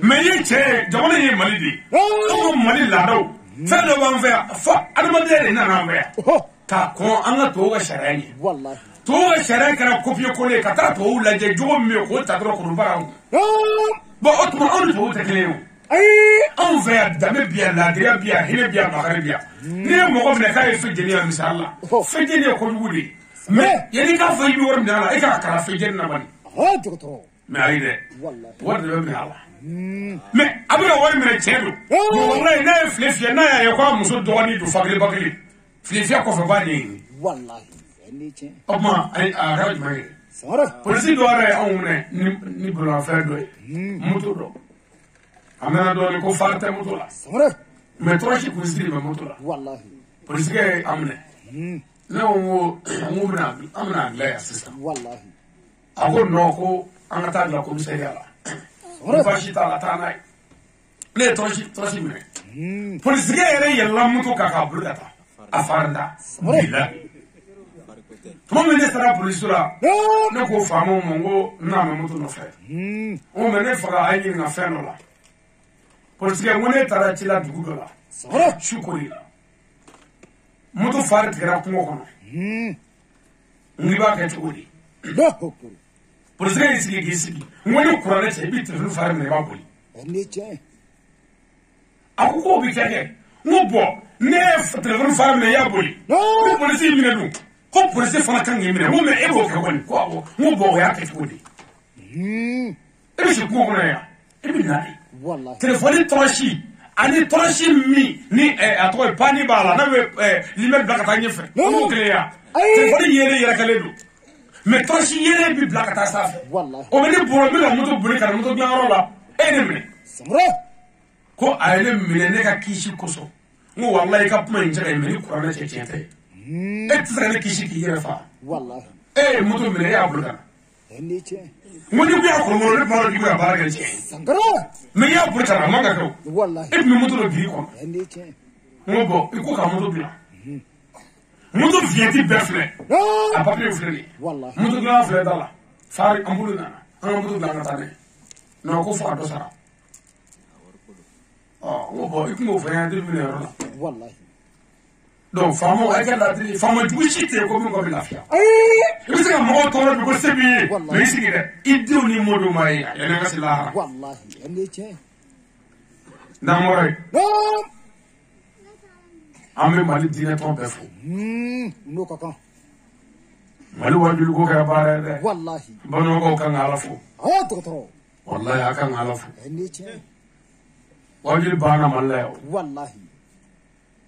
Speaker 4: me ye che jamana ye malidi ko mali la do felo ban fe fa adamade na na me ta ko an ga to ga sharani
Speaker 3: wallahi
Speaker 4: to ga sharan kana kopiye ko le ka ta to la je jogo me ko ta dro ko ba ba otma on to ta kleo an fe dame biya la dia biya hile biya magari biya ni mo ko ne kai fi jeni misalla fi jeni ko wudi me yeni ka fa yi wor ndala e ka kara fi jeni na bani
Speaker 3: ha doctor
Speaker 4: me ayide
Speaker 3: wallahi
Speaker 4: wor de be ala me abira wor me chedo wallahi na flefia na ya ko muso do ni du fagri bagri flefia ko fa bani
Speaker 3: wallahi ne che
Speaker 4: oma ay araj mai
Speaker 3: sara
Speaker 4: polisi do ara on ni bro fa do muto do amena do ni ko farta muto la
Speaker 3: sara
Speaker 4: me trochi ko siri me muto la
Speaker 3: wallahi
Speaker 4: polisi ke amne No, I'm not glad, sister.
Speaker 3: Wallahi.
Speaker 4: I wouldn't know who I'm a tag like Commissariala. Fashita Latana. Let Toshi me. For the gay, a lamuto cacabrata. A farda. Villa. Minister Polisura. No go famo mongo, Namamuto no fair. O Menefra, I give a fenola. Polisica moneta Chila Dugola. Shukurila. Moto fare tira kumo ngiba ka tuli
Speaker 3: No.
Speaker 4: polisi isi gisi ngoni kurane che bitu fu fare me ba boli
Speaker 3: Niche.
Speaker 4: akuko bi keke ngobo ne telefon fare me ya boli
Speaker 3: No.
Speaker 4: polisi mi ne du ko polisi fana kan ngi mi ne mo me ebo ka woni ko ngobo ya ka tuli e shi ko na ya e bi na
Speaker 3: Wallahi.
Speaker 4: telefon toshi ani toshi mi ni atoy pani bala na limel blakata nyefe
Speaker 3: No.
Speaker 4: o kleya
Speaker 3: Ay.
Speaker 4: telefon yere kaledu mais toshi yere bi blakata sa
Speaker 3: Wallahi.
Speaker 4: o me ni boro mi la moto buri kana moto glaro la e ne mi
Speaker 3: Samra.
Speaker 4: ko ayele mi ne ka kishi koso ngo wallahi ka puma injere mi ni kurana che chete e tsere ne kishi ki yere fa
Speaker 3: Wallahi.
Speaker 4: e moto mi ne ya buru kana
Speaker 3: Niche.
Speaker 4: ngoni bi akolo mo ne paro ki ba bara ga che
Speaker 3: Sangara.
Speaker 4: me ya buru kana manga ko
Speaker 3: Wallahi.
Speaker 4: e mi moto lo bi ko
Speaker 3: Niche.
Speaker 4: ngobo iko ka moto bi moto vieti befle
Speaker 3: No.
Speaker 4: a papier fleur
Speaker 3: Wallahi.
Speaker 4: moto gna fleur dala fari ambulu nana an moto gna tane no ko fa do sara ngobo iko fa ya de mi la
Speaker 3: Wallahi.
Speaker 4: donc famo ay ka tri famo duichi te ko mi ko bi lafia
Speaker 3: Ay.
Speaker 4: isi ka mo to bi ko sebi
Speaker 3: Wallahi.
Speaker 4: mais isi de idio ni modo mai ya ne ka sila
Speaker 3: Wallahi. Niche.
Speaker 4: na mo re
Speaker 3: No.
Speaker 4: ame mali dine ton befo
Speaker 3: No kaka.
Speaker 4: mali wajulu ko ka bare de
Speaker 3: Wallahi.
Speaker 4: bano ko kan ala fo
Speaker 3: Ah, doktor.
Speaker 4: wallahi akan ala fo
Speaker 3: Niche.
Speaker 4: wajulu bana malayo
Speaker 3: Wallahi.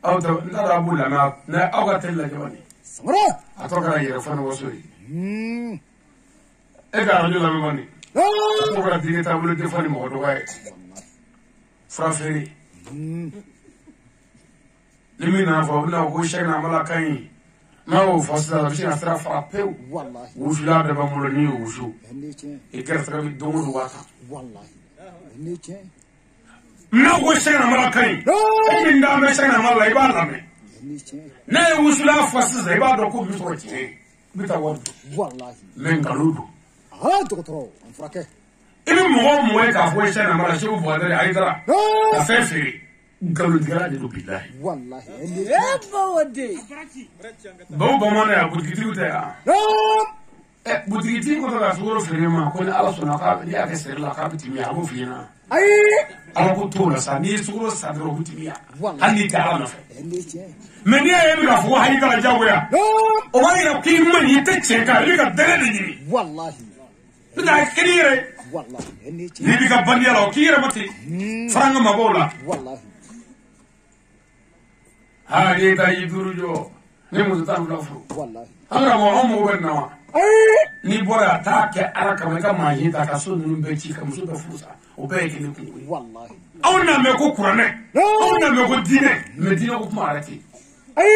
Speaker 4: aw ta ndara bula na aw ka tella jawani
Speaker 3: Samra.
Speaker 4: atoka yere fana wasori e ka radio la mani
Speaker 3: No.
Speaker 4: ko ka dine ta bulu defani mo do way fraferi limi na fa na ko shena mala kan ma o fasa bi na stra frappeu
Speaker 3: Wallahi.
Speaker 4: wujula da ba mulo ni wuju
Speaker 3: Niche.
Speaker 4: e ker tra bi domo do wata
Speaker 3: Wallahi. Niche.
Speaker 4: na ko shena mala kan
Speaker 3: No.
Speaker 4: e nda me shena mala iba la me
Speaker 3: Niche.
Speaker 4: na e wujula fasa za iba do ko bi so ti bi ta wadu
Speaker 3: Wallahi.
Speaker 4: men galudu
Speaker 3: Ah, doktor. On frake.
Speaker 4: ibi mo e ka fo shena mala shi bo da ai dara
Speaker 3: No.
Speaker 4: ta feferi galudu gara de do billahi
Speaker 3: Wallahi. Niche.
Speaker 4: bo mana ya budgiti uta ya
Speaker 3: No.
Speaker 4: budgiti ko da sugoro fere ma ko ni ala sona ka ya ka sere la ka bitimi ya bo fina
Speaker 3: Ay.
Speaker 4: ala ko to la sa ni sugoro sa do bitimi ya
Speaker 3: Wallahi.
Speaker 4: handi ta ala fa
Speaker 3: Niche.
Speaker 4: men ni ya mi ka fo hayi kala jawo ya
Speaker 3: No.
Speaker 4: o wa ira ki man yi te che ka ri ka dere de ni
Speaker 3: Wallahi.
Speaker 4: da kire
Speaker 3: Wallahi. Niche.
Speaker 4: ni bi ka bandi ala o kire mati franga mabola
Speaker 3: Wallahi.
Speaker 4: ha ye ta yi duru jo ne mu ta la fo
Speaker 3: Wallahi.
Speaker 4: ara mo mo ben na wa
Speaker 3: Ay.
Speaker 4: ni bora ta ke ara ka ka ma yi ta ka so nu be ci ka muso da fusa o be ke ni ku
Speaker 3: Wallahi.
Speaker 4: aw na me ko kurane
Speaker 3: No.
Speaker 4: aw na me ko dine me dine ko kuma arati
Speaker 3: Ay.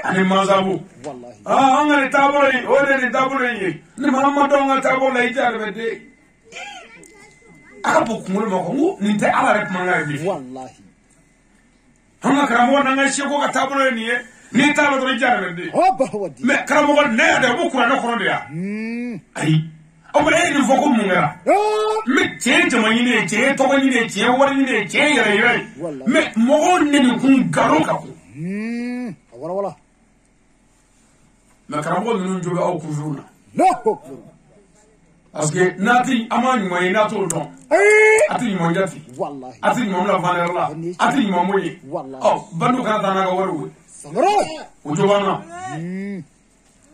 Speaker 4: ani mazabu
Speaker 3: Wallahi.
Speaker 4: an ga tabolo yi o de ni tabolo yi ni mama do nga tabolo yi jar be de aka bo kumul mo ko ni te ala rek manga bi
Speaker 3: Wallahi.
Speaker 4: hanga karamo na nga sheko ka tabolo ni ni tabolo do jar be de
Speaker 3: Haba wadi.
Speaker 4: me karamo ko ne de bo kurane ko de ya ai o be ni fo ko munga
Speaker 3: No.
Speaker 4: me che jamani ne che to ni ne che wari ne che yare yare
Speaker 3: Wallahi.
Speaker 4: me mo ne ni kun garo ka ko
Speaker 3: Wala.
Speaker 4: me karamo ni njoga o kuzuna
Speaker 3: No.
Speaker 4: parce que nati amani mo ina to don
Speaker 3: Ay.
Speaker 4: ati mo jati
Speaker 3: Wallahi.
Speaker 4: ati mo la valer la ati mo moyi
Speaker 3: Wallahi.
Speaker 4: oh bandu kana tana ga waru
Speaker 3: Samra.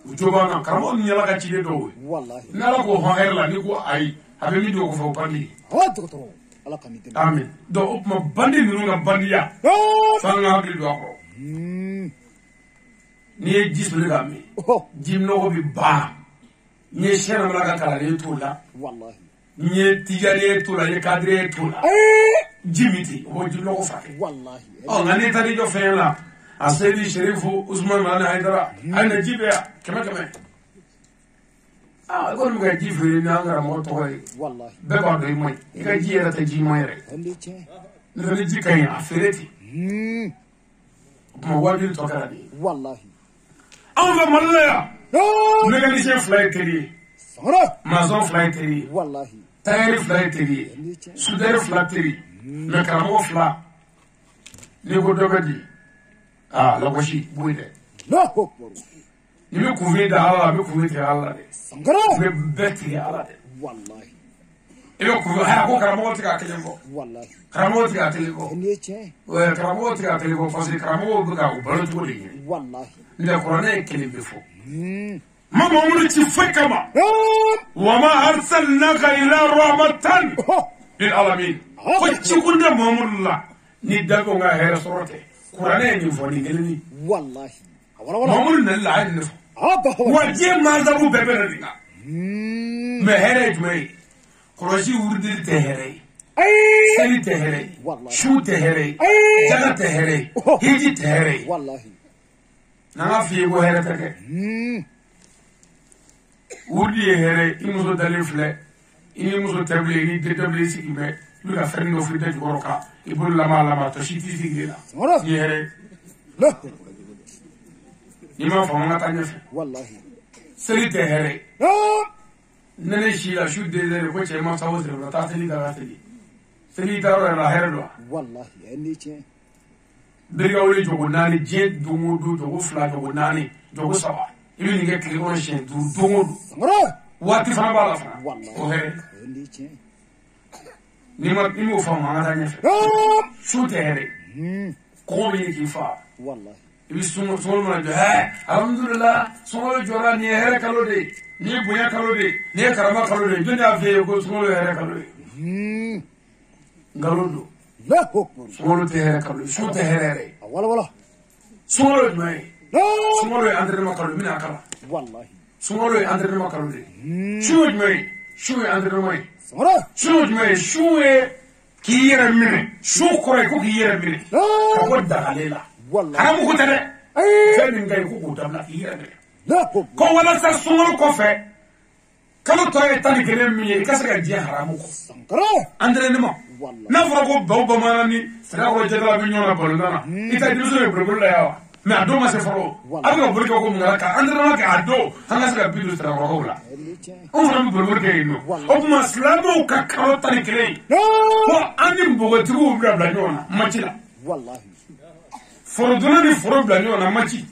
Speaker 4: ujobana karamo ni la ka chide do
Speaker 3: Wallahi.
Speaker 4: na la ko hoher la ni ko ai habe mi do ko fo pandi
Speaker 3: Ah, doktor. Ala kamite.
Speaker 4: amen do ma bandi ni nga bandiya
Speaker 3: No.
Speaker 4: fanga hakili do ko ni e jisbele ga mi
Speaker 3: Oh.
Speaker 4: jim no bi ba ni shena mala ka kala ni tula
Speaker 3: Wallahi.
Speaker 4: ni tijari tula ni kadre tula
Speaker 3: Ay.
Speaker 4: jimiti o jim no ko fa
Speaker 3: Wallahi.
Speaker 4: oh ngani tani jo fe la asedi sherifu usman mana haidara ana jibe kama ko mu ga jife na ngara mo to hoy wallahi be ba do moy ga jiyara ta ji moyre andi che ne ji kay afireti mo wadi to karani wallahi amba malaya ne ga ni chef flight teri sara mason flight teri wallahi tayri flight teri suder flight teri me karamo fla ne go dogadi la ko shi buide no ko ni me kuve da ala me kuve da ala de sangara me beti ala de wallahi ilo kuve ha ko karamo tika kelengo wallahi karamo tika kelengo ni che we karamo tika kelengo fasi karamo buga ko balo to de wallahi ni ko ne kelimbe fo mama mun ci fakama wa ma arsalnaka ila rahmatan lil alamin ko ci kunda mamullah ni dago nga hera sorote qur'ane ni fo ni gelni wallahi mamul na la ni wajje ma zabu bebere dinga me here jmai koroji urdi te here sani te here shu te here jaga te here hiji te here wallahi na fi go here take urdi here imuso dalifle imuso table ni de table sikimbe lu la ferno fi de goroka ibul lama to shiti sigila here ima fa manga tanya wallahi seli te here nene shila shu de de ko che ma sawo zero ta seli da seli ta ro la here do wallahi eni che beriga woli jogo nani je dungu du jogo fla jogo nani jogo saba ibi ni ke kliko shen du dungu du wati fa bala fa o here eni che ni mo fa manga tanya shu te here ko mi ki fa wallahi ibi sumo na de alhamdulillah sumo jora ni here kalode ni buya kalode ni karama kalode dunya fe ko sumo here kalode ngalodo la hokko sumo te here kalode su te here wala sumo mai sumo andre ma kalode mina kala wallahi sumo andre ma kalode su mai andre mai su mai su ki yere mine su ko ki yere mine ko dalela haramu ko tade fenni ngay ko dabla yere ko wala sa sungul ko fe kala to e tani kene mi ka saka je haramu ko andre ne mo na fura ko bawba manani sara ko jedala mi nyona bolndana ita diso e problema yawa me ado ma se foro ado burke ko ngara ka andre ma ka ado hanga saka bidu sara ko wala on ram burke no o ma islamu ka kala tani kene ko andi mbogo tibu bla nyona machila wallahi foro dona ni foro bla nyona machi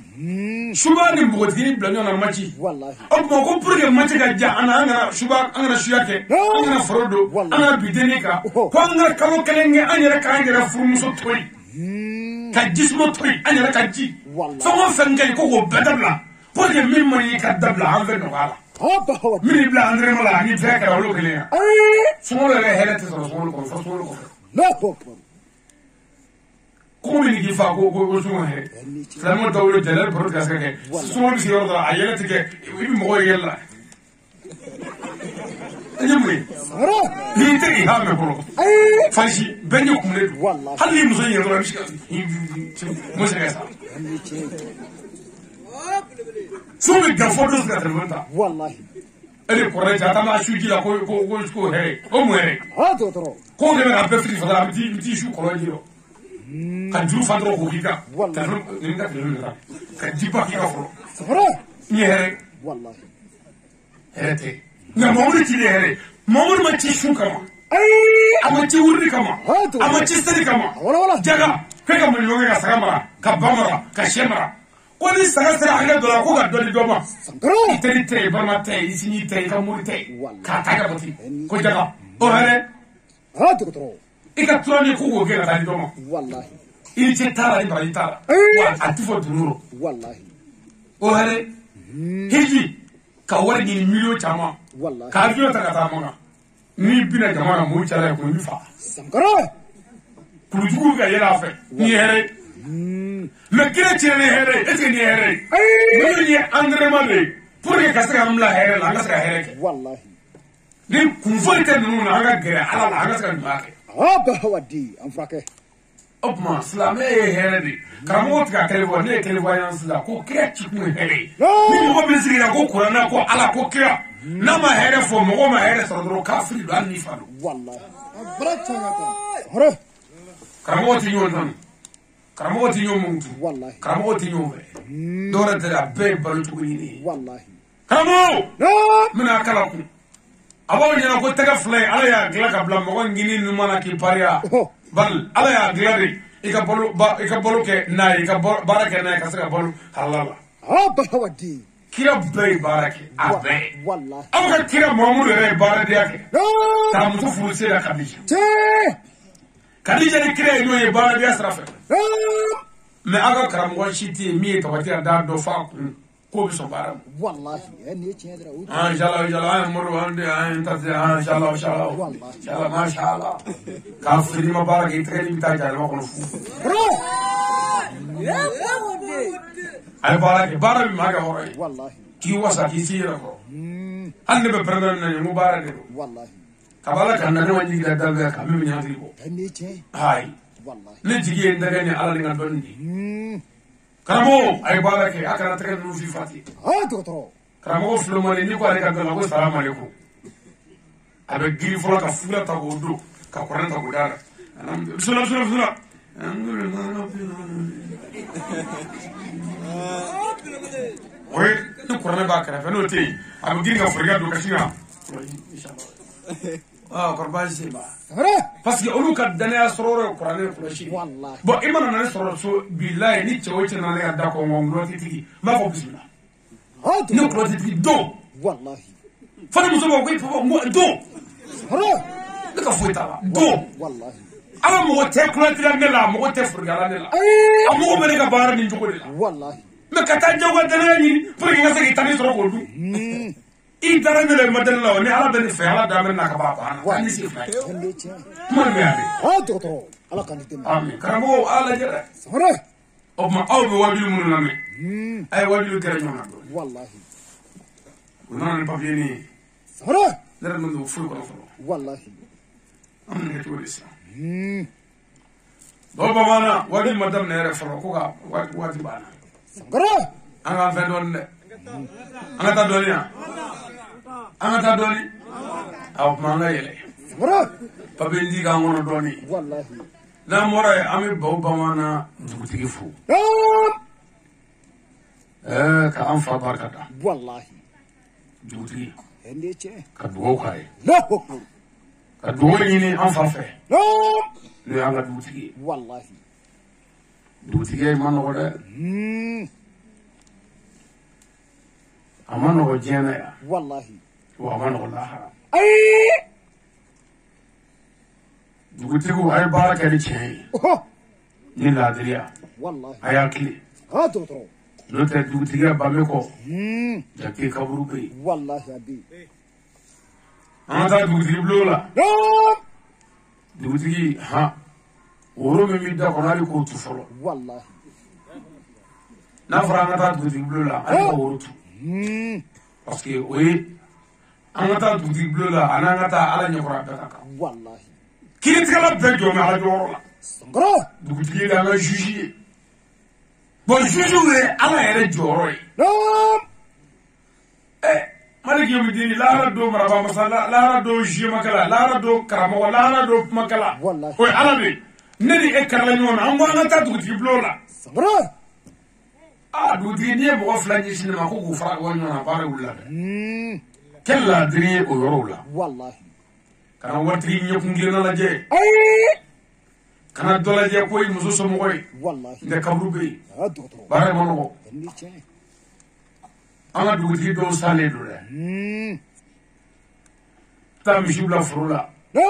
Speaker 4: shuba ni mbogotini bla nyona machi wallahi o ko pour que machi ga ja ana shuba ana shuyake ana forodo ana bidenika ko ana kalo kelenge anyara ka anyara furmuso toy ka jismo toy anyara ka ji so mo fengay ko bedabla pour que min mari ka dabla envers no wala min bla andre mala ni feka walo kele so mo le helete so ko la ko comme ni fa ko sumo he vraiment tawlo jalal podcast ke sumo bi yordo ayela tike ibi mo yella ajumri ni te ha me bro fashi benyo kumle hali muso yordo mishka mo se gasa sumo ga photos ga tremenda wallahi ele ko reja ta ma shuji la ko he o mo he ha to ko de na be fri fa ti shu ko lo kan juru fandro ko kika tan ni nga delu kan jiba kika fro safara ni here wallahi herete na mawri ti here mawri ma ci shu kama ama ci wurri kama ama ci stadi kama wala jaga kaka mo yoga ga sagama ka bamara ka shemara ko ni saga sara aga dola ko ga doli doma iteri te barma te isini te ka muri te ka taga boti ko jaga o here ha to ika tuani ko gera tani doma wallahi ili cetara ni bari tara wa atifo dunuro wallahi o hele hiji ka warni ni milio chama wallahi ka biyo ta kata mona ni bina jamana mo chala ko ni fa samkara kujugu ga yela fe ni here me kire chene here ese ni here ni andre male pour que kasaka amla here la ngasaka here wallahi ni kunfo ite nunu na aga gere ala la ngasaka mbake aba wadi amfake Opma Islam heredi. Karamot ka kelwa ne clairvoyance la ko kira chiku here. Ni mo be sigira ko Qur'an ko ala ko kira. Na ma here fo mo ma here so do kafiri do anni falu.
Speaker 3: Wallahi. Barachanga. Hore.
Speaker 4: Karamot nyon tan. Karamot nyon muntu.
Speaker 3: Wallahi.
Speaker 4: Karamot nyon be. Dora da be balu tugu ni.
Speaker 3: Wallahi.
Speaker 4: Karamo.
Speaker 3: No.
Speaker 4: Mina kala ku. Abo nyana ko tega flay ala ya gila ka bla mo ngini nu mana ki paria. Bal ala ya glari ika bolu ke na ika barake na ka saka bolu halala
Speaker 3: Bahawadi.
Speaker 4: kira bay barake abe
Speaker 3: Wallahi.
Speaker 4: aka kira mamudu re barade yake
Speaker 3: No.
Speaker 4: ta mutu furuse ya Khadija
Speaker 3: Che.
Speaker 4: Khadija ni kira ino ye barade ya srafe
Speaker 3: No.
Speaker 4: me aka karamwa shiti mi ka wati da do fa ko bi so baram
Speaker 3: Wallahi. Ne chendra.
Speaker 4: inshallah muru ande inshallah mashallah ka firi ma barake itkani bita jalo ko fu ay barake maga horay
Speaker 3: Wallahi.
Speaker 4: ki wasa ki sira ko hande be prendan na mu barade do
Speaker 3: Wallahi.
Speaker 4: kabala kan na wani da dalga ka mi nyaati ko
Speaker 3: Ne che.
Speaker 4: hay
Speaker 3: Wallahi.
Speaker 4: ne jige ndaga ni ala nga dondi karamo ay barake akara taka nu fi fati
Speaker 3: Doctor.
Speaker 4: karamo flo mali ni ko ale ka dala ko salam alaikum abe giri fola ka fula ta go do ka koranta go dara bismillah oye ni kurane ba kara fe no te abe giri ka furga do ka singa inshallah korban seba
Speaker 3: Hore.
Speaker 4: parce que olu ka danaya sororo kurane kulashi
Speaker 3: Wallahi.
Speaker 4: bon imana na sororo so billahi ni chewo chena na da ko ngom titi ma ko bismillah ni ko titi do
Speaker 3: Wallahi.
Speaker 4: fana muso ko ko mo do
Speaker 3: Hore.
Speaker 4: ne ka fuita la do
Speaker 3: Wallahi.
Speaker 4: ala mo te kulati la ne la mo te furga la ne la amu mo ne ka bara ni jogo de la
Speaker 3: Wallahi.
Speaker 4: me ka ta jogo danaya ni pour que ngase ki tani soro ko du I dara ne le madal la ni ala ben fe ala da men na ka ba ba ni si fa
Speaker 3: Ne che.
Speaker 4: mo ne ya
Speaker 3: Doctor. Ala kan ditem.
Speaker 4: amin karamo ala jere
Speaker 3: Hore.
Speaker 4: o ma aw be wabilu mun na me ay wabilu tere ñoo na do
Speaker 3: Wallahi.
Speaker 4: non papier ni
Speaker 3: Hore.
Speaker 4: dara mun do fu ko fo
Speaker 3: Wallahi.
Speaker 4: am na to islam do ba mana wabil madam ne re fo ko ga wati bana
Speaker 3: Hore.
Speaker 4: anga fe don de anga ta doni anga ta doni aw ma nga yele
Speaker 3: Hore.
Speaker 4: papier ndi ga ngono doni
Speaker 3: Wallahi.
Speaker 4: na mora ami bo ba mana dugutigi fu ka am fa barkata
Speaker 3: Wallahi.
Speaker 4: dugutigi
Speaker 3: Ne che.
Speaker 4: ka duwo kay
Speaker 3: No.
Speaker 4: ka duwo ni am fa fe
Speaker 3: No.
Speaker 4: ne anga dugutigi
Speaker 3: Wallahi.
Speaker 4: dugutigi man ko de amano ko jena ya
Speaker 3: Wallahi.
Speaker 4: wa amano ko lahara
Speaker 3: Ay.
Speaker 4: dugutigi ay baraka ni chen
Speaker 3: Oh.
Speaker 4: ni ladriya
Speaker 3: Wallahi.
Speaker 4: ayakli
Speaker 3: Doctor.
Speaker 4: no te dugutigi ba me ko jakki kaburu be
Speaker 3: Wallahi abi.
Speaker 4: anta dugutigi blola
Speaker 3: No.
Speaker 4: dugutigi ha woro me mi da ko nali ko tu folo
Speaker 3: Wallahi.
Speaker 4: na fara anta dugutigi blola ay ko woro tu parce que oui anta dugutigi blola ananga ala nyakora be ka
Speaker 3: Wallahi.
Speaker 4: kiri tigala be do me ala joro la
Speaker 3: Sangara.
Speaker 4: dugutigi da nga juge bon juge we ala yere joro yi
Speaker 3: No.
Speaker 4: maliki yomi dini lara do maraba masala lara do juge makala lara do karamo lara do makala
Speaker 3: Wallahi.
Speaker 4: oy ala be nedi e karla nyona an wanga ta dugutigi blola
Speaker 3: Sangara.
Speaker 4: dugutigi ni mo fla ni sinema ko ko fara wonna na bare wulla kella diri o yoro la
Speaker 3: Wallahi.
Speaker 4: kana wartigi nyeku ngirna la je
Speaker 3: Ay.
Speaker 4: kana dola je koy muso so mo koy
Speaker 3: Wallahi.
Speaker 4: de kabru be
Speaker 3: Doctor.
Speaker 4: bare mo no
Speaker 3: Ne che.
Speaker 4: anga dugutigi do sale do le ta mi jibla furula
Speaker 3: No.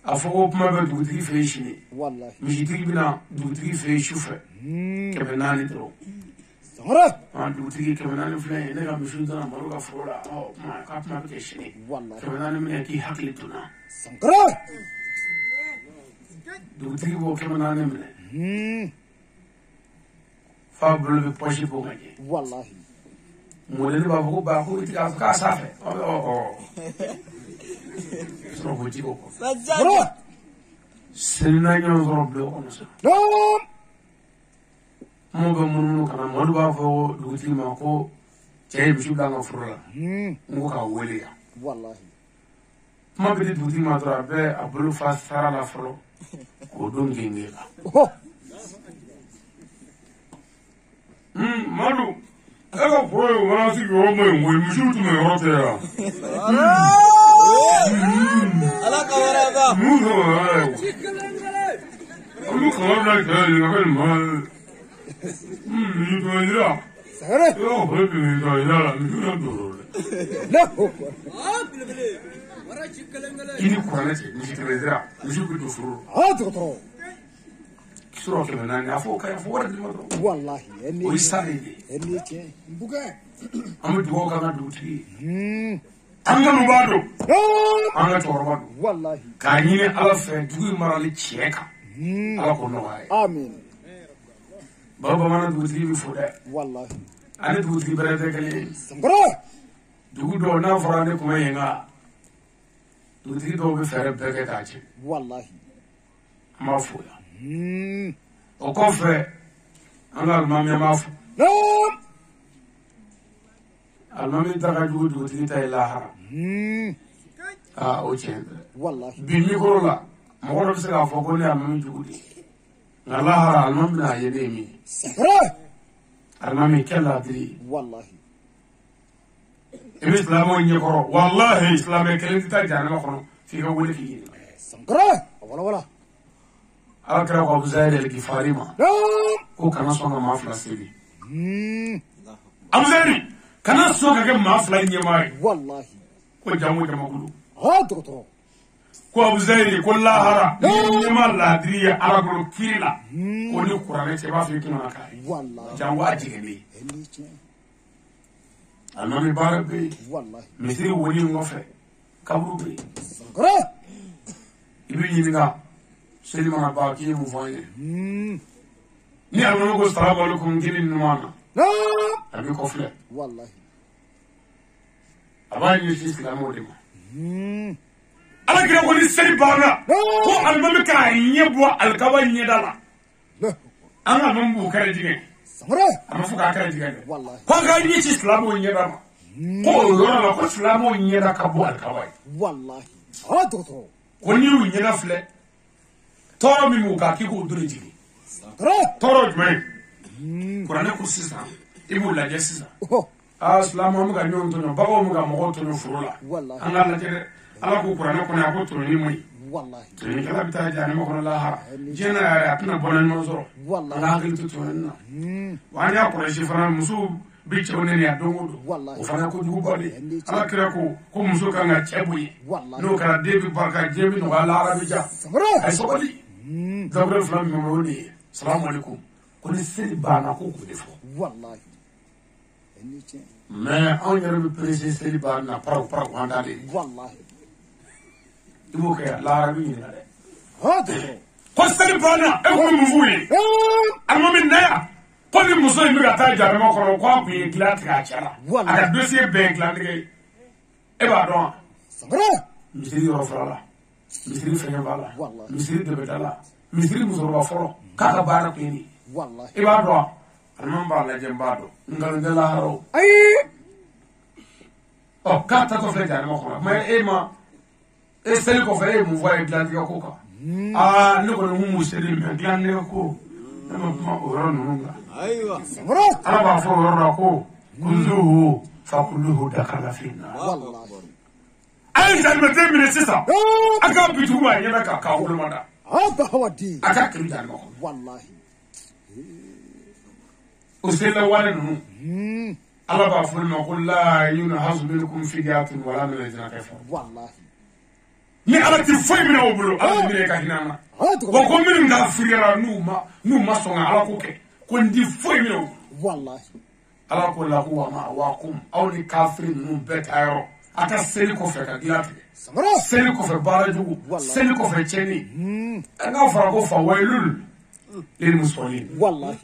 Speaker 4: afo kuma be dugutigi fe shini
Speaker 3: Wallahi.
Speaker 4: mi tigi bina dugutigi fe shufe kebe nani do
Speaker 3: Sangara.
Speaker 4: dugutigi kebe nani fle ne ga mi shu dana maruga furula o ma ka kuma be shini
Speaker 3: Wallahi.
Speaker 4: kebe nani mi ki hakli tuna
Speaker 3: Sangara.
Speaker 4: dugutigi bo kebe nani mi fa bulu be poshi bo ngaje
Speaker 3: Wallahi.
Speaker 4: mo le ba ko ti ka safe so ko ti ko
Speaker 3: Sangara.
Speaker 4: Selina Yon Blocosa.
Speaker 3: No.
Speaker 4: Moga Munu kana Moduba for Lutimako, James Sudan Frola. Muka Willia.
Speaker 3: Wallahi.
Speaker 4: Mabidi Lutimatra Bear, a blue fast Sarala Fro, Odun Gingela.
Speaker 3: Oh.
Speaker 4: Madu, I got for you when I see your woman when you shoot me out there. I'm looking like that. You know, you go it up.
Speaker 3: Sarah.
Speaker 4: Oh, baby, you go it up. You don't do it.
Speaker 3: No.
Speaker 4: You quality, you should raise it up. You should do through.
Speaker 3: Ah, doctor.
Speaker 4: So, I'm going to afford it.
Speaker 3: Wallahi.
Speaker 4: We started it. I'm going to walk on a duty. I'm going to bottle.
Speaker 3: No.
Speaker 4: I'm going to work.
Speaker 3: Wallahi.
Speaker 4: Can you elephant do morally check?
Speaker 3: Amen.
Speaker 4: Baba mana do TV for that.
Speaker 3: Wallahi.
Speaker 4: Ane do TV better than
Speaker 3: Bro.
Speaker 4: do do na for ane kuma yenga. Do TV do be fair better tachi.
Speaker 3: Wallahi.
Speaker 4: Mafuya. O kofre. Anga mami mafu.
Speaker 3: No.
Speaker 4: Almami taka do TV ta ilaha. Ah, o chende.
Speaker 3: Wallahi.
Speaker 4: Bimi korola. Mokoro se ka foko ni almami jugudi. Ngalaha almami na yedemi.
Speaker 3: Bro.
Speaker 4: Almami kella diri.
Speaker 3: Wallahi.
Speaker 4: Islamo nyekoro. Wallahi Islam kelen ta jana kono. Fi ko wole fi.
Speaker 3: Bro. Wala.
Speaker 4: Alakra ko Abuzair el-Ghifari ma.
Speaker 3: No.
Speaker 4: Ko kana songa mafla sebi. Abuzair kana songa ke mafla nyemai.
Speaker 3: Wallahi.
Speaker 4: Ko jamu jamakulu.
Speaker 3: Ah, doctor.
Speaker 4: Ko Abuzair ko lahara. Nyema ladriya alagro kila. Ko ni Qur'an ce ba fi kina kai.
Speaker 3: Wallahi.
Speaker 4: Jango ajigeli. Almami barabe.
Speaker 3: Wallahi.
Speaker 4: Misiri woni ngofe. Kaburu be.
Speaker 3: Bro.
Speaker 4: Ibi yinga. Selima ba ki mu foye. Ni almami ko salamu alaikum gilin numana.
Speaker 3: No.
Speaker 4: Abi ko fle.
Speaker 3: Wallahi.
Speaker 4: Abani ni Islamu de ma. Ala kira ko ni seri bana. Ko almami ka nyebo alkaba nyedala.
Speaker 3: No.
Speaker 4: Anga mambu kare jige.
Speaker 3: Bro.
Speaker 4: Ama fuka kare jige.
Speaker 3: Wallahi.
Speaker 4: Ko ga ni Islamu nyedala. Ko yoro ko Islamu nyeda ka bo alkaba.
Speaker 3: Wallahi. Ah, doctor.
Speaker 4: Ko ni nyeda fle. Toro mi mu ka ki ko dure jige.
Speaker 3: Bro.
Speaker 4: Toro jwe. Qur'an ko sisa. Ibu la jesisa.
Speaker 3: Oh.
Speaker 4: Islamu mu ga nyon to no bago mu ga mo to no furula.
Speaker 3: Wallahi.
Speaker 4: Anga la jere ala ko Qur'an ko na ko to ni muy.
Speaker 3: Wallahi.
Speaker 4: Ni kala bita jani mo kono lahara. Jena ya atuna bonan mo so.
Speaker 3: Wallahi.
Speaker 4: Ala hakil to tonna. Wa ya ko shi fana musu bi chewne ni adongo.
Speaker 3: Wallahi.
Speaker 4: O fana ko dugu bode. Ala kira ko musu kan ga chebuyi.
Speaker 3: Wallahi.
Speaker 4: No kala debi barka jebi no ala arabi ja.
Speaker 3: Bro.
Speaker 4: Ay so bali. Zabre flam mo woni. Assalamu alaikum. Ko ni seli bana ko ko defo.
Speaker 3: Wallahi.
Speaker 4: Mais on yɛrɛ bɛ préciser seli bana par wanda de.
Speaker 3: Wallahi.
Speaker 4: Ibo kɛ lahara bi ɲininka dɛ.
Speaker 3: Ah, doctor.
Speaker 4: Ko seli bana e ko mun f'u ye. Alimami naya. Ko ni muso in bɛ ka taa jarama kɔnɔ ko a kun ye dilan tigɛ a cɛ la. A ka dossier bɛɛ ye dilan tigɛ ye. E b'a dɔn wa?
Speaker 3: Bro.
Speaker 4: Misiri yɔrɔ fila la. Misiri fɛngɛ b'a la. Misiri dɛbɛda la. Misiri musokɔrɔba fɔlɔ k'a ka baara kun ye nin.
Speaker 3: Wallahi.
Speaker 4: I b'a dɔn wa? Alimami b'a lajɛ n b'a dɔn. Nkalon tɛ lahara o.
Speaker 3: Ayi.
Speaker 4: Ɔ k'a tatɔ filɛ jarama kɔnɔ mais e ma e seli kɔfɛ e ye mun fɔ a ye dilantigɛ ko kan. Ne kɔni mun m'u seli mais dilantigɛ ko ne ma kuma o yɔrɔ ninnu kan.
Speaker 3: Bro.
Speaker 4: Ala b'a fɔ o yɔrɔ la ko kulluhu fakuluhu dakala finna.
Speaker 3: Wallahi.
Speaker 4: A ye jalimɛden minɛ sisan a ka bitigiw a ɲɛna k'a wolomada
Speaker 3: Ah, bahawadi.
Speaker 4: a ka kiri jarima kɔnɔ.
Speaker 3: Wallahi.
Speaker 4: O selila wale ninnu Ala b'a fɔ ma ko la yunhazu minkum fidyatun wala min alladhina kafaru.
Speaker 3: Wallahi.
Speaker 4: Ni Ala ti foyi minɛ o bolo Ala ti minɛ ka hinɛ an na. Wa ko minnu kafiriyara n'u ma sɔn ka Ala ko kɛ ko n ti foyi minɛ o bolo.
Speaker 3: Wallahi.
Speaker 4: Ala ko la ko wa ma'awakum aw ni kafiri ninnu bɛɛ ta yɔrɔ a ka seli kɔfɛ ka dilan tigɛ. Seli kɔfɛ baara jugu seli kɔfɛ tiɲɛni an k'a fɔra ko fawailul lil musallin.
Speaker 3: Wallahi.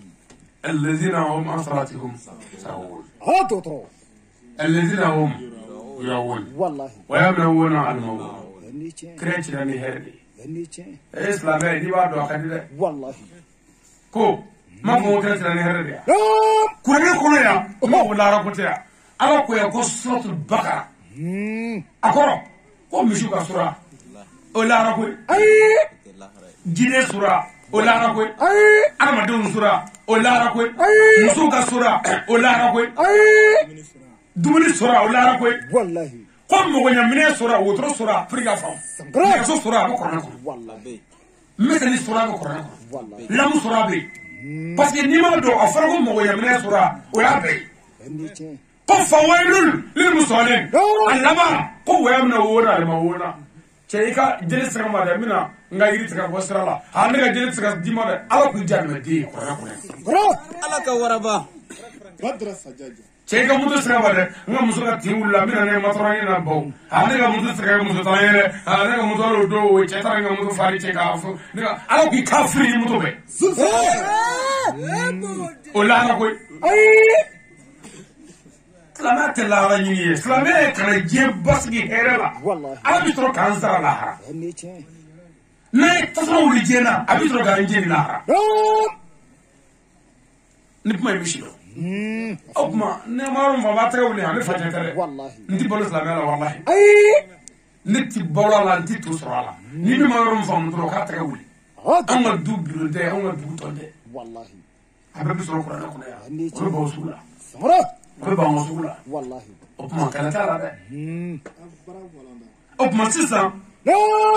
Speaker 4: الذين هم عن صلاتهم ساهون.
Speaker 3: Ah, doctor.
Speaker 4: الذين هم يراون
Speaker 3: Wallahi.
Speaker 4: ويمنعون عن الموت. كريتش لاني هردي silamɛ n'i b'a dɔn a ka di dɛ ko ma fɔ ko kɛra ni hɛrɛ de ya kuranɛ kɔnɔ yan ma o lara ko tɛ yan ala ko yan ko suratul bakara a kɔrɔ ko misiw ka sura o lara koyi jinɛ sura o lara koyi adamadenw sura o lara koyi musow ka sura o lara koyi dumuni sura o lara koyi ko mɔgɔɲaminɛ sura wotoro sura firika fam nɛgɛso sura a bɛ kuranɛ kɔnɔ mɛsɛni sura a bɛ kuranɛ kɔnɔ lamu sura bɛ yen parce que n'i ma dɔn a fɔra ko mɔgɔɲaminɛ sura o y'a bɛɛ ye ko fawailul lil musallin a laban ko waya mina wona ale ma wona cɛ i ka jeli sɛgɛ ma dɛ n bɛna n ka yiri tigɛ bɔ sira la a ne ka jeli sɛgɛ d'i ma dɛ ala k'u diya mɛ den ye kuranɛ kɔnɔ
Speaker 5: ala ka waraba
Speaker 4: cɛ i ka muso sɛgɛ ma dɛ n ka muso ka tin wulila n bɛna ne matɔrɔni na baw a ne ka muso sɛgɛ muso tan ye dɛ a ne ka muso y'o don o cɛ taara n ka muso fari cɛ k'a fɔ ne ka ala k'i k'a firi ni muso bɛɛ o la ala koyi silamɛ tɛ lahara ɲini ye silamɛ ye kana diɲɛ basigi hɛrɛ la ala bɛ sɔrɔ k'an sara lahara n'a ye tasuma wuli diɲɛ na a bɛ sɔrɔ k'an jeni lahara ni kuma ye misi dɔn o kuma ne ma yɔrɔ min fɔ a b'a tɛgɛ wuli a ne fa tɛ dɛ n ti balo silamɛ la walahi ne ti balo a la n ti to sɔrɔ a la ni min ma yɔrɔ min faamu dɔrɔn k'a tɛgɛ wuli an ka du biro tɛ an ka dugu tɔ tɛ a bɛɛ bɛ sɔrɔ kuranɛ kɔnɔ yan o bɛ baw sugu la o bɛ ban sugu la o kuma kɛlɛ t'a la dɛ o kuma sisan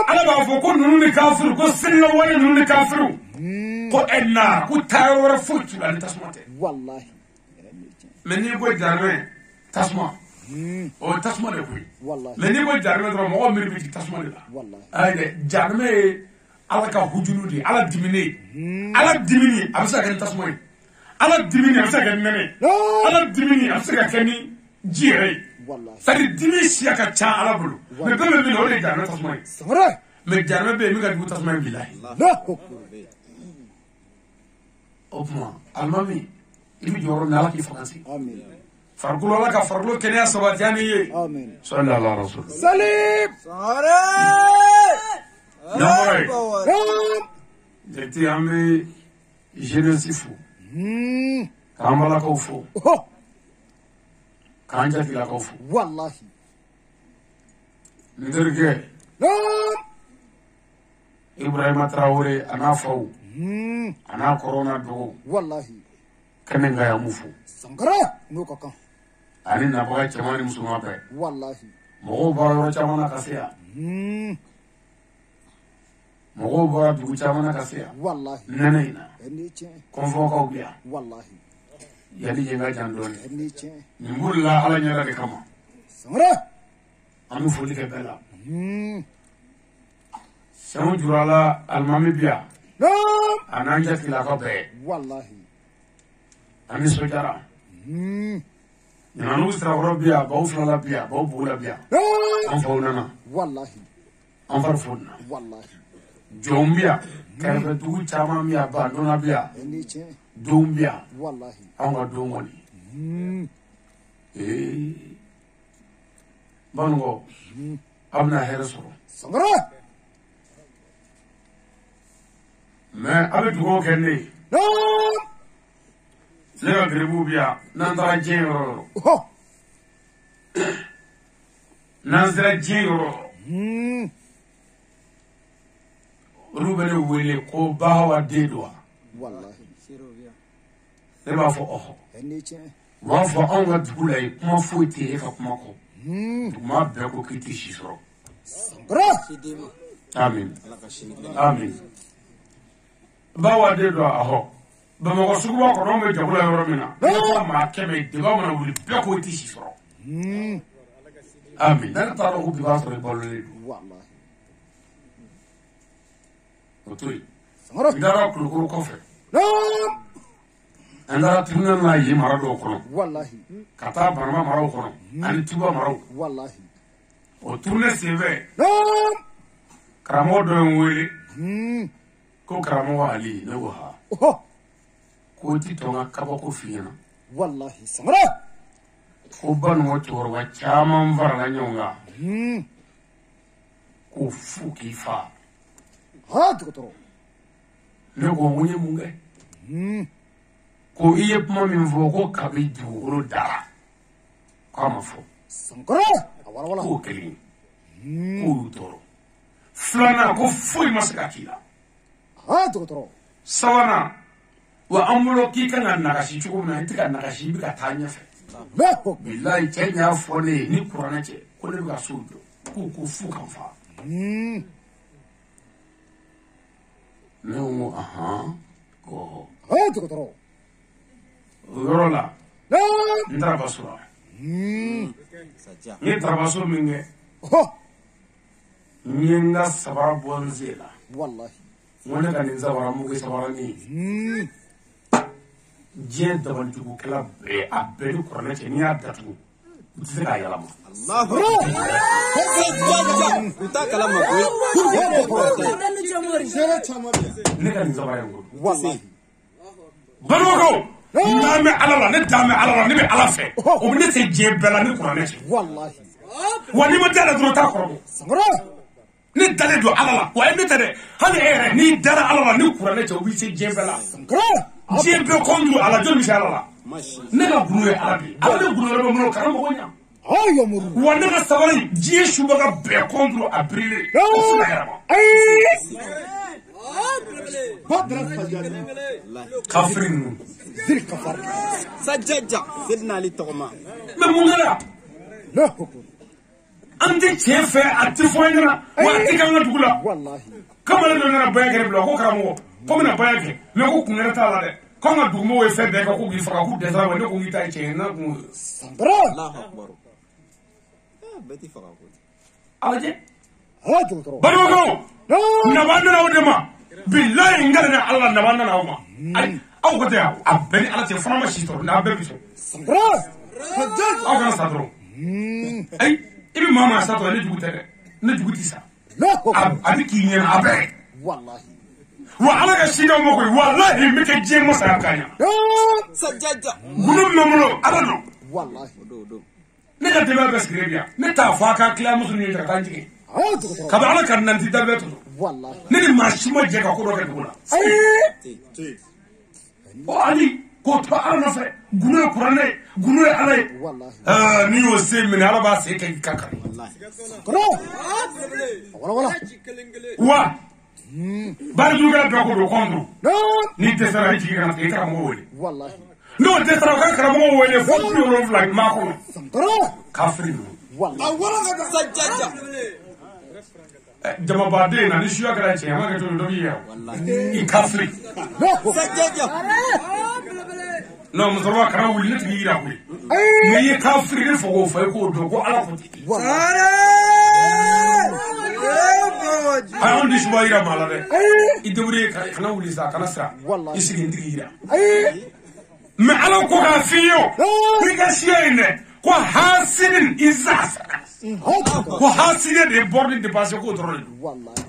Speaker 4: ala b'a fɔ ko ninnu ni kafiru ko seliya wale ninnu ni kafiru ko na ko taayɔrɔ wɛrɛ foyi t'u la ni tasuma tɛ mɛ n'i ko jarimɛ tasuma o ye tasuma de koyi mɛ n'i ko jarimɛ dɔrɔn mɔgɔw miiri bɛ jigin tasuma de la ayi dɛ jarimɛ ye ala ka hujulu de ye ala diminen ala dimini a bɛ se ka kɛ ni tasuma ye ala dimini a bɛ se ka kɛ ni nɛnɛ ala dimini a bɛ se ka kɛ ni ji yɛrɛ ye c'est-à-dire dimi siya ka ca ala bolo mɛ bɛɛ bɛ min na o de ye jarimɛ tasuma ye mɛ jarimɛ bɛ yen min ka jugu tasuma ye bilahi o tuma alimami i bɛ jɔyɔrɔ min ala k'i faga sigi farikolo ala ka farikolo kɛnɛya sabati ani ye sɔli ala rasul ɲamɔgɔ ye jate an bɛ jeunesse fo k'an balakaw fo k'an jatigilakaw fo n terikɛ ibrahima tarawele a n'a faw a n'a kɔrɔ n'a dɔgɔw kɛnɛ nka ya mu fo ani nabaga cɛman ni musoman bɛɛ mɔgɔw bɔra yɔrɔ caman na ka se yan mɔgɔw bɔra dugu caman na ka se yan nɛnɛ in na kɔnfɔkaw bɛ yan yanni yen ka jan dɔɔnin nin bolila ala ɲɛda de kama an bɛ foli kɛ bɛɛ la sɛmu jurala alimami bi yan a n'an jatigilakaw bɛɛ an nisɔndiyara ɲinanu sirakɔrɔ bi yan baw filala bi yan baw bugula bi yan an faw nana an fari fo nana jɔnw bi yan kɛrɛfɛ dugu caman bi yan bandɔnna bi yan donw bi yan an ka don kɔni banugɔ a bɛna hɛrɛ sɔrɔ mɛ a bɛ dugawu kɛ ne ye ne ka garibuw bi yan n'an taara diɲɛ yɔrɔ yɔrɔ n'an sera diɲɛ yɔrɔ yɔrɔ olu bɛ ne wele ko bahawa den don wa ne b'a fɔ ɔhɔ u b'a fɔ anw ka dugu la yen kuma foyi tɛ e ka kuma kɔ duguma bɛɛ ko k'i tɛ si sɔrɔ amin amin bahawa den don ahɔ bamakɔ suguba kɔnɔ anw bɛ jago la yɔrɔ min na ne ko maa kɛmɛ deba mana wuli bɛɛ ko i tɛ si sɔrɔ amin ne t'a dɔn ko bi b'a sɔrɔ i balolen don o to yen n taara kulukoro kɔfɛ an taara tribunal na yen mara dɔw kɔnɔ ka taa banama maraw kɔnɔ ani tuba maraw o turune senfɛ karamɔgɔ dɔ ye n wele ko karamɔgɔ ali ne ko ha ko ti tɔn ka kabako f'i ɲɛna ko banugɔ cɛkɔrɔba caman farala ɲɔgɔn kan k'o fu k'i fa
Speaker 3: ha dogotoro
Speaker 4: ne ko munye munge ko iye kuma min fo ko kabi dugukolo dara ko ma fo
Speaker 3: sankara wala
Speaker 4: ko kelen ko toro flana ko foi masakila
Speaker 3: ha dogotoro
Speaker 4: sawana wa amulo ki kana nagashi chuko na itika nagashi bi ka tanya fe
Speaker 3: lako
Speaker 4: billahi kenya fone ni qur'ana ce ko ne ga sudo ko fu kan fa no aha ko
Speaker 3: ha dogotoro
Speaker 4: yorola
Speaker 3: no
Speaker 4: ndara basura ni trabaso minge
Speaker 3: ho
Speaker 4: nyenga sabara bonzela
Speaker 3: wallahi
Speaker 4: wona kan zabara mu sabara ni jien daban tugu kala be abbe ni qur'ana ce ni adatu utse ka yala ma
Speaker 5: uta kalama ko
Speaker 4: ne kan zabara ngo
Speaker 3: wallahi
Speaker 4: barogo ndame alala ne dame alala ne be ala fe o ne se je bela ni qur'ana ce
Speaker 3: wallahi
Speaker 4: wani ma dala dro ta ko
Speaker 3: sankara
Speaker 4: ni dale do alala wa ne tade hali ere ni dara alala ni qur'ana ce o bi se je bela
Speaker 3: sankara
Speaker 4: je be kondu ala jol mi alala ne ga guru arabi ala ne guru arabi mo karam ko nya
Speaker 3: ha yamuru
Speaker 4: wani ga sabari je shuba ga be kondu abrile
Speaker 3: badra fajani
Speaker 4: kafirin
Speaker 3: zil kafar
Speaker 5: sajjaja sidna ali togma
Speaker 4: me mungala
Speaker 3: lako
Speaker 4: ande chefe atifoyna wa tikanga dugula
Speaker 3: wallahi
Speaker 4: kamala do na bayagere blo ko karamo ko mina bayage me ko kungera tala de ko nga dumo we fe de ko gi faka ku de sa we ko ngi tay che na ko
Speaker 3: sankara
Speaker 5: allahu akbar beti faga ko
Speaker 4: alaje
Speaker 3: ha dogotoro
Speaker 4: barogo
Speaker 3: no
Speaker 4: na banda na wudema billahi ngala na allah na banda na uma ay aw ko te abeni ala te fama shi to na be biso
Speaker 3: sankara sajjad
Speaker 4: aw kana sa dro ay ibi mama sa to ne juguta de ne juguti sa
Speaker 3: lako
Speaker 4: abi ki nyen abe
Speaker 3: wallahi
Speaker 4: wa ala ga shi mo ko wallahi me ke je mo sa kanya
Speaker 3: no
Speaker 5: sajjaja
Speaker 4: gulu memulo ala no
Speaker 3: wallahi
Speaker 5: do
Speaker 4: ne ka deba beskribia ne ta fa ka kila musu ni ta kanji
Speaker 3: ha dogotoro
Speaker 4: ka ba ala kan nan ti dabe to
Speaker 3: wallahi
Speaker 4: ne ni mashima je ka ko do ka dugula o ali ko to ala na fe gulu qur'ane gulu ala
Speaker 3: wallahi
Speaker 4: ni o se min ala ba se kai kaka
Speaker 3: sankara wala
Speaker 4: wa bari du ga do ko do kondo
Speaker 3: no
Speaker 4: ni te sara ji ga na te ka mo wole
Speaker 3: wallahi
Speaker 4: no te sara ka mo wole fo du ro flag ma ko
Speaker 3: sankara
Speaker 4: kafri
Speaker 3: wallahi
Speaker 5: sajjaja
Speaker 4: jama ba de na ni shuya ga ce ma ga to do yi i kafri
Speaker 3: lako
Speaker 5: sajjaja
Speaker 4: no mo so wa kara wuli ti yi ra ko ni yi kafri ni fo ko fa ko do ko ala ko ti ay on dis wa ira mala de i debure kana wuli sa kana sa isigi ndiri ira me ala ko ga fiyo ni ga shiene ko hasidin izasa ko hasidin de bordi de passe ko drone
Speaker 3: wallahi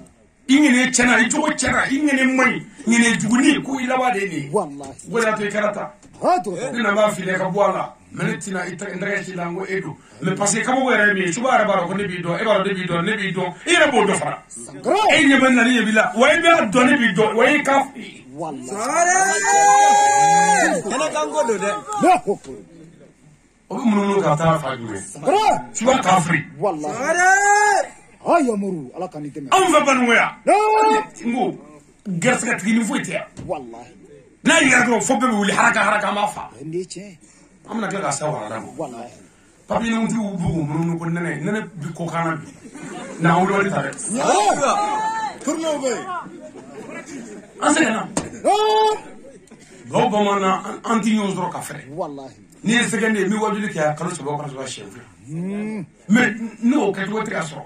Speaker 4: ingene chena i jogo chera ingene mai ngene juguni ko ilaba de ni
Speaker 3: wallahi
Speaker 4: wala to karata
Speaker 3: ha dogotoro
Speaker 4: ni na ba file ka boala menetina ita ndaga ci lango edu le passé kamo were mi subara bara ko ne bi do e bara de bi do ne bi do ire bo do fara
Speaker 3: sankara
Speaker 4: e ne ban na ni bila way be do ne bi do way ka
Speaker 3: wallahi
Speaker 5: kana kango do de
Speaker 3: lako
Speaker 4: o bi munu ka ta fa jume
Speaker 3: sankara
Speaker 4: suba kafri
Speaker 3: wallahi ha yamuru ala kan iteme
Speaker 4: am fa ban waya
Speaker 3: no
Speaker 4: ngo gersa tigini foite
Speaker 3: wallahi
Speaker 4: na yira do fo be wuli haraka ma fa
Speaker 3: ndiche
Speaker 4: amna kala sa wala damo
Speaker 3: wallahi
Speaker 4: papi no ti ubu munu ko nene bi ko kana bi na wuli wali tare
Speaker 3: turno be
Speaker 4: ansena
Speaker 3: no
Speaker 4: do ba mana anti news ro ka fere
Speaker 3: wallahi
Speaker 4: ni segende mi wajuli ka kalo so ko so chef mais no ka to tra so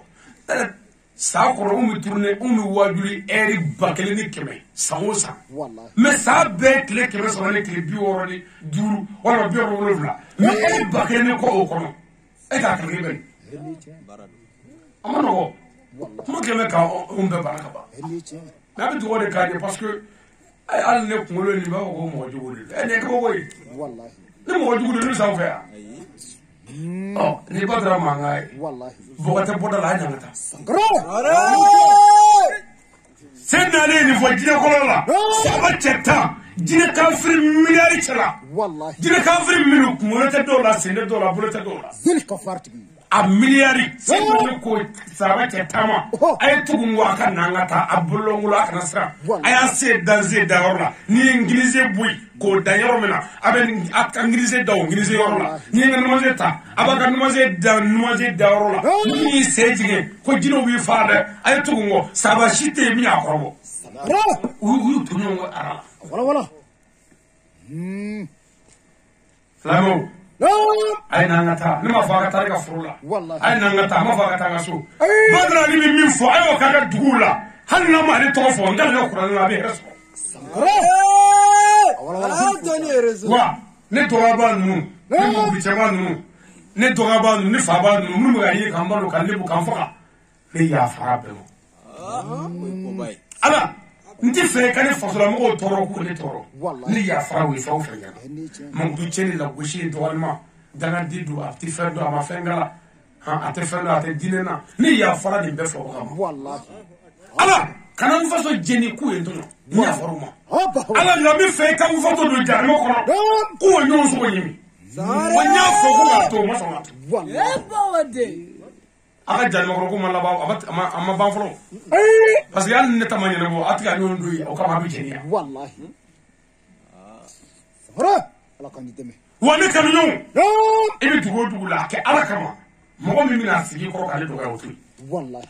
Speaker 4: sa ko mi tourner mi wajuli eri bakele ni keme sawosa
Speaker 3: wallahi
Speaker 4: mais sa be kle keme so ne kle bi woro ni duru wala bi woro wala mais eri bakele ni ko o kono e ka ka ben amano ko mo keme ka be baraka ba
Speaker 3: ndiche
Speaker 4: na bi to de ka parce que ay al ne ko lo ni ba ko mo jugul e ne ko boy
Speaker 3: wallahi
Speaker 4: ni mo jugul ni sa fa oh ni ba dra mangai
Speaker 3: wallahi
Speaker 4: bogata boda la nyangata
Speaker 3: sankara
Speaker 4: sen nane ni fo jine kolola saba cheta jine kafir miliyari chala
Speaker 3: wallahi
Speaker 4: jine kafir milu kumolete dola sende dola bulete dola
Speaker 3: zil kafarti
Speaker 4: a miliyari sende ko saba cheta ma ay tugungwa kan nangata abulongula kan sra ay se danze daorla ni ingilize bui ko danyaro mena aben at ingilize daw ingilize yorla ni ngam mozeta abaga numaze daorla ni sejige ko jino wi faade ay tugungo saba shite mi akorobo u tunyo ara
Speaker 3: wala
Speaker 4: lamo ay nangata nima faga tarika furula ay nangata ma faga tanga so badra ni mi fo ay o kaga dugula hanna ma ni to fo ngal yo kuran la be reso wa ne to aba nu ne mo bi chama nu ne to aba nu ne fa ba nu mu ga yi kan ba lo kan le bu kan fa ne ya fa be ala nti fe kan fasola mo toro ko ne toro ne ya fa we fa fa ya mo du cheni la gushi to walma dana didu a ti fe do ama fengala ha ate fe do ate dinena ne ya fa ni be fo ko
Speaker 3: wallahi
Speaker 4: ala kana mu faso jeni ku en to ni ya faruma ala la mi fe kan foto do jarmo ko ko nyon so nyimi wanya fo ko to mo so mat
Speaker 3: wallahi
Speaker 4: aka jarmo ko man la ba ama ban folo parce que yalla ne tamanya ne bo atika nyon do o kama bi jeni
Speaker 3: wallahi sahara ala kan deme
Speaker 4: wani kan nyon ibi dugo la ke ala kama mo mi mina sigi ko ka le do ga wutu
Speaker 3: wallahi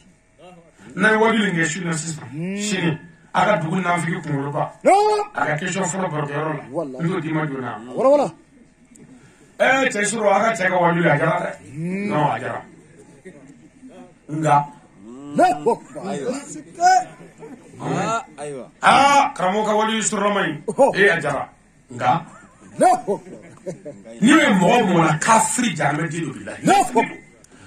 Speaker 4: na wajuli nge shuna sisa shini aka dugu na fiki kumulu ba aka kesho folo barkero la ndo di maduna
Speaker 3: wala
Speaker 4: tesuro aka cheka wajuli ajara de no ajara nga
Speaker 5: aywa
Speaker 4: kramo ka wajuli suromai ajara nga niwe mo na kafri jame di do billahi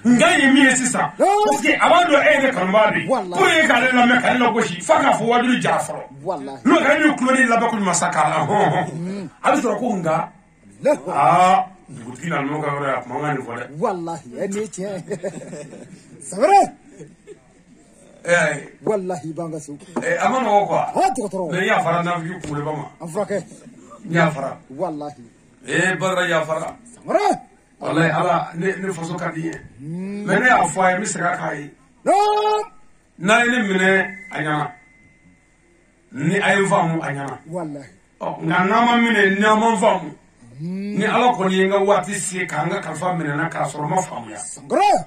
Speaker 4: nga yemi sisa parce que avant de aider Kambadi pour y aller la mec elle goshi faka fo wadu jafro
Speaker 3: wallahi
Speaker 4: no ga ni clone la bakul masaka abi to ko nga butina no ga ora manga ni fole
Speaker 3: wallahi ene tie sabra wallahi banga su
Speaker 4: amana ko
Speaker 3: ha to toro
Speaker 4: ne ya fara na fi kule bama
Speaker 3: afrake
Speaker 4: ya fara
Speaker 3: wallahi
Speaker 4: barra ya fara
Speaker 3: sabra
Speaker 4: wallahi ala ne faso kadiye mene afwa mi sira kai na ne mine anyana ni ay famu anyana
Speaker 3: wallahi
Speaker 4: nga nama mine nyama famu ni ala ko ni nga wati si kanga kalfa mine na ka soro ma famu ya
Speaker 3: sangra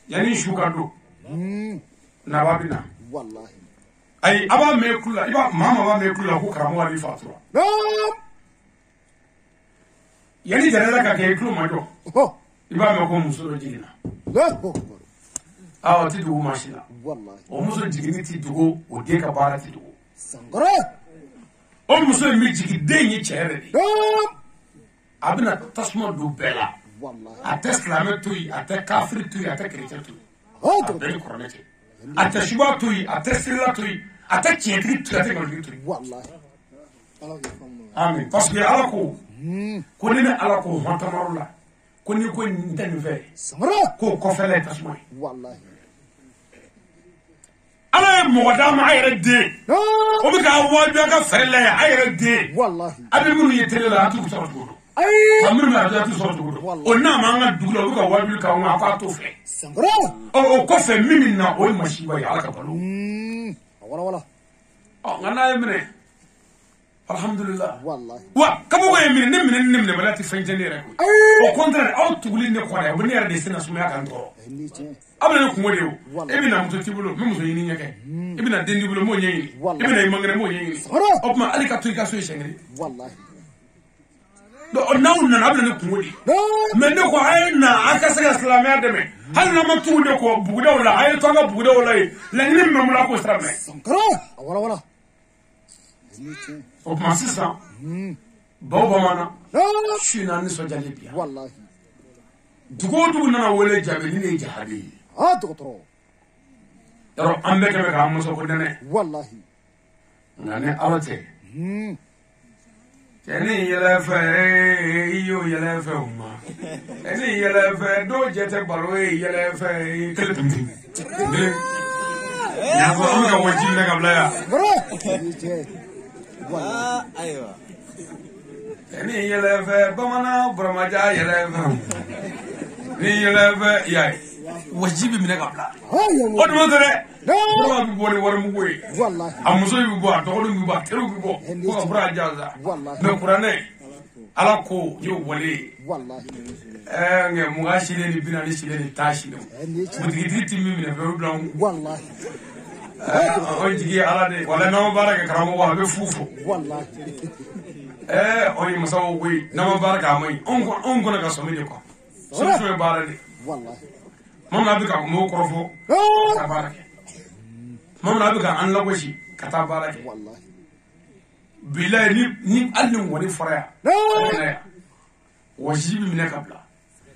Speaker 4: yani shugado na babina
Speaker 3: wallahi
Speaker 4: ay aba me kula iba mama ba me kula ko karamo ali fatura yani jarala ka ke klu majo iba me ko muso jigina ti dugu mashina
Speaker 3: wallahi
Speaker 4: o muso jigini ti dugu o de ka bara ti dugu
Speaker 3: sangra
Speaker 4: o muso mi jigi de ni chere ni abina tasma do bela
Speaker 3: wallahi
Speaker 4: atesklame tuyi ate kafri tuyi ate chrétien tuyi abeni koronete ate shuba tuyi ate silla tuyi ate kietri tuyi ate ngolgi tuyi
Speaker 3: wallahi
Speaker 4: amen parce que ala ko ko ni ala ko hotamarula ko ni ko ndani ve
Speaker 3: sangra
Speaker 4: ko fele tasma
Speaker 3: wallahi
Speaker 4: ala mo wadama ayre de o bi ka wabi ka fele ayre de
Speaker 3: wallahi
Speaker 4: abi munu yetele la atu so do amir ma atu so do o na ma nga duglo bi ka wabi ka wa ka to fe
Speaker 3: sangra
Speaker 4: o ko fe mimi na o mashiba ya ka balo
Speaker 3: wala
Speaker 4: ngana yemne alhamdulillah
Speaker 3: wallahi
Speaker 4: wa kabo go yemne ne balati fanjene re au contraire au tuguli ne ko re bu ne re de sina suma kan to abana ko modew ebina muso tibulo me muso yini nyake ebina dendi bulo mo nyi ebina imangere mo nyi opma alika to ka so yengri
Speaker 3: wallahi
Speaker 4: do nawu na abana ko modi me ne ko ayna akasaka islamiyya de me hal na ma tuude ko bugudaw la ay to nga bugudaw la la ni me mula ko sramé
Speaker 3: sankara wala
Speaker 4: opma sisa baba mana shina ni so jale biya
Speaker 3: wallahi
Speaker 4: dugo na wole jabe ni ne jahadi
Speaker 3: docteur
Speaker 4: yaro ambe ke ka muso ko dane
Speaker 3: wallahi
Speaker 4: ngane alate teni yelefe iyo yelefe umma teni yelefe do jete baro yelefe kele Ya ko am ga wajin na kabla ya.
Speaker 5: Aywa.
Speaker 4: Ni yelefe bamana bramaja yelefe. Ni yelefe ya. Wajibi mina kabla. O dum tere. Ko bi boli war mu we.
Speaker 3: Wallahi.
Speaker 4: Amuso bi bo atolu bi bo teru bi bo. Ko bra jaza. Me qur'ane. Ala ko yo wale.
Speaker 3: Wallahi.
Speaker 4: Nge mugashile ni bina ni shile ni tashile. Mudigiti mi mina feru blanc.
Speaker 3: Wallahi.
Speaker 4: O jigi ala de wala no baraka karamo wa be fufu.
Speaker 3: Wallahi.
Speaker 4: Oyi masawo we na baraka mai on ko na ka somi de ko. So so barade.
Speaker 3: Wallahi.
Speaker 4: Mama bi ka mo korofo. Ka barake. Mama bi ka an lagoshi ka ta barake.
Speaker 3: Wallahi.
Speaker 4: Bilahi ni allin wani faraya. Wajibi mina kabla.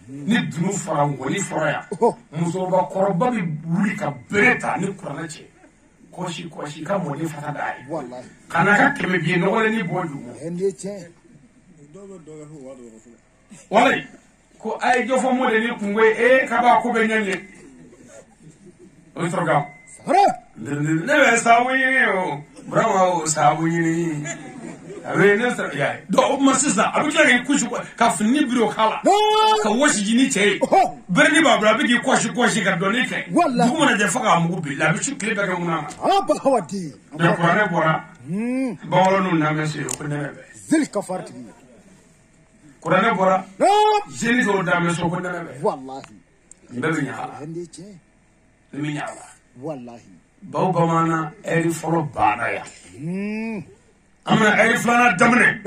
Speaker 4: Ni dunu fara wani faraya. Muso ba koroba bi wuli ka bereta ni kurana ce. Koshi ka mo ni fata dai.
Speaker 3: Wallahi.
Speaker 4: Kana ka keme bi no wala ni bodu.
Speaker 3: Ende che.
Speaker 4: Wala ko ay jofo mo de ni kungwe ka ba ko be nyanye. O troga. Ne be sawi o. Bravo sawi ni. Awe ne sa ya. Do masisa abika ke kushu ka fini biro kala. Ka woshi jini che. Berni ba bra bigi koshi ka do ne ke. Dugu na je faka mu bi la bi chu kle ba ka muna.
Speaker 3: Aba hawadi.
Speaker 4: De ko ne bora. Bawlo nu na mesi ko ne be.
Speaker 3: Zil kafarti.
Speaker 4: Kurane bora. Jeni do da meso ko ne be.
Speaker 3: Wallahi.
Speaker 4: Ndabi nya.
Speaker 3: Ende che.
Speaker 4: Mi nya.
Speaker 3: Wallahi.
Speaker 4: Baw bamana eri foro bana ya. Amna eri flana damne.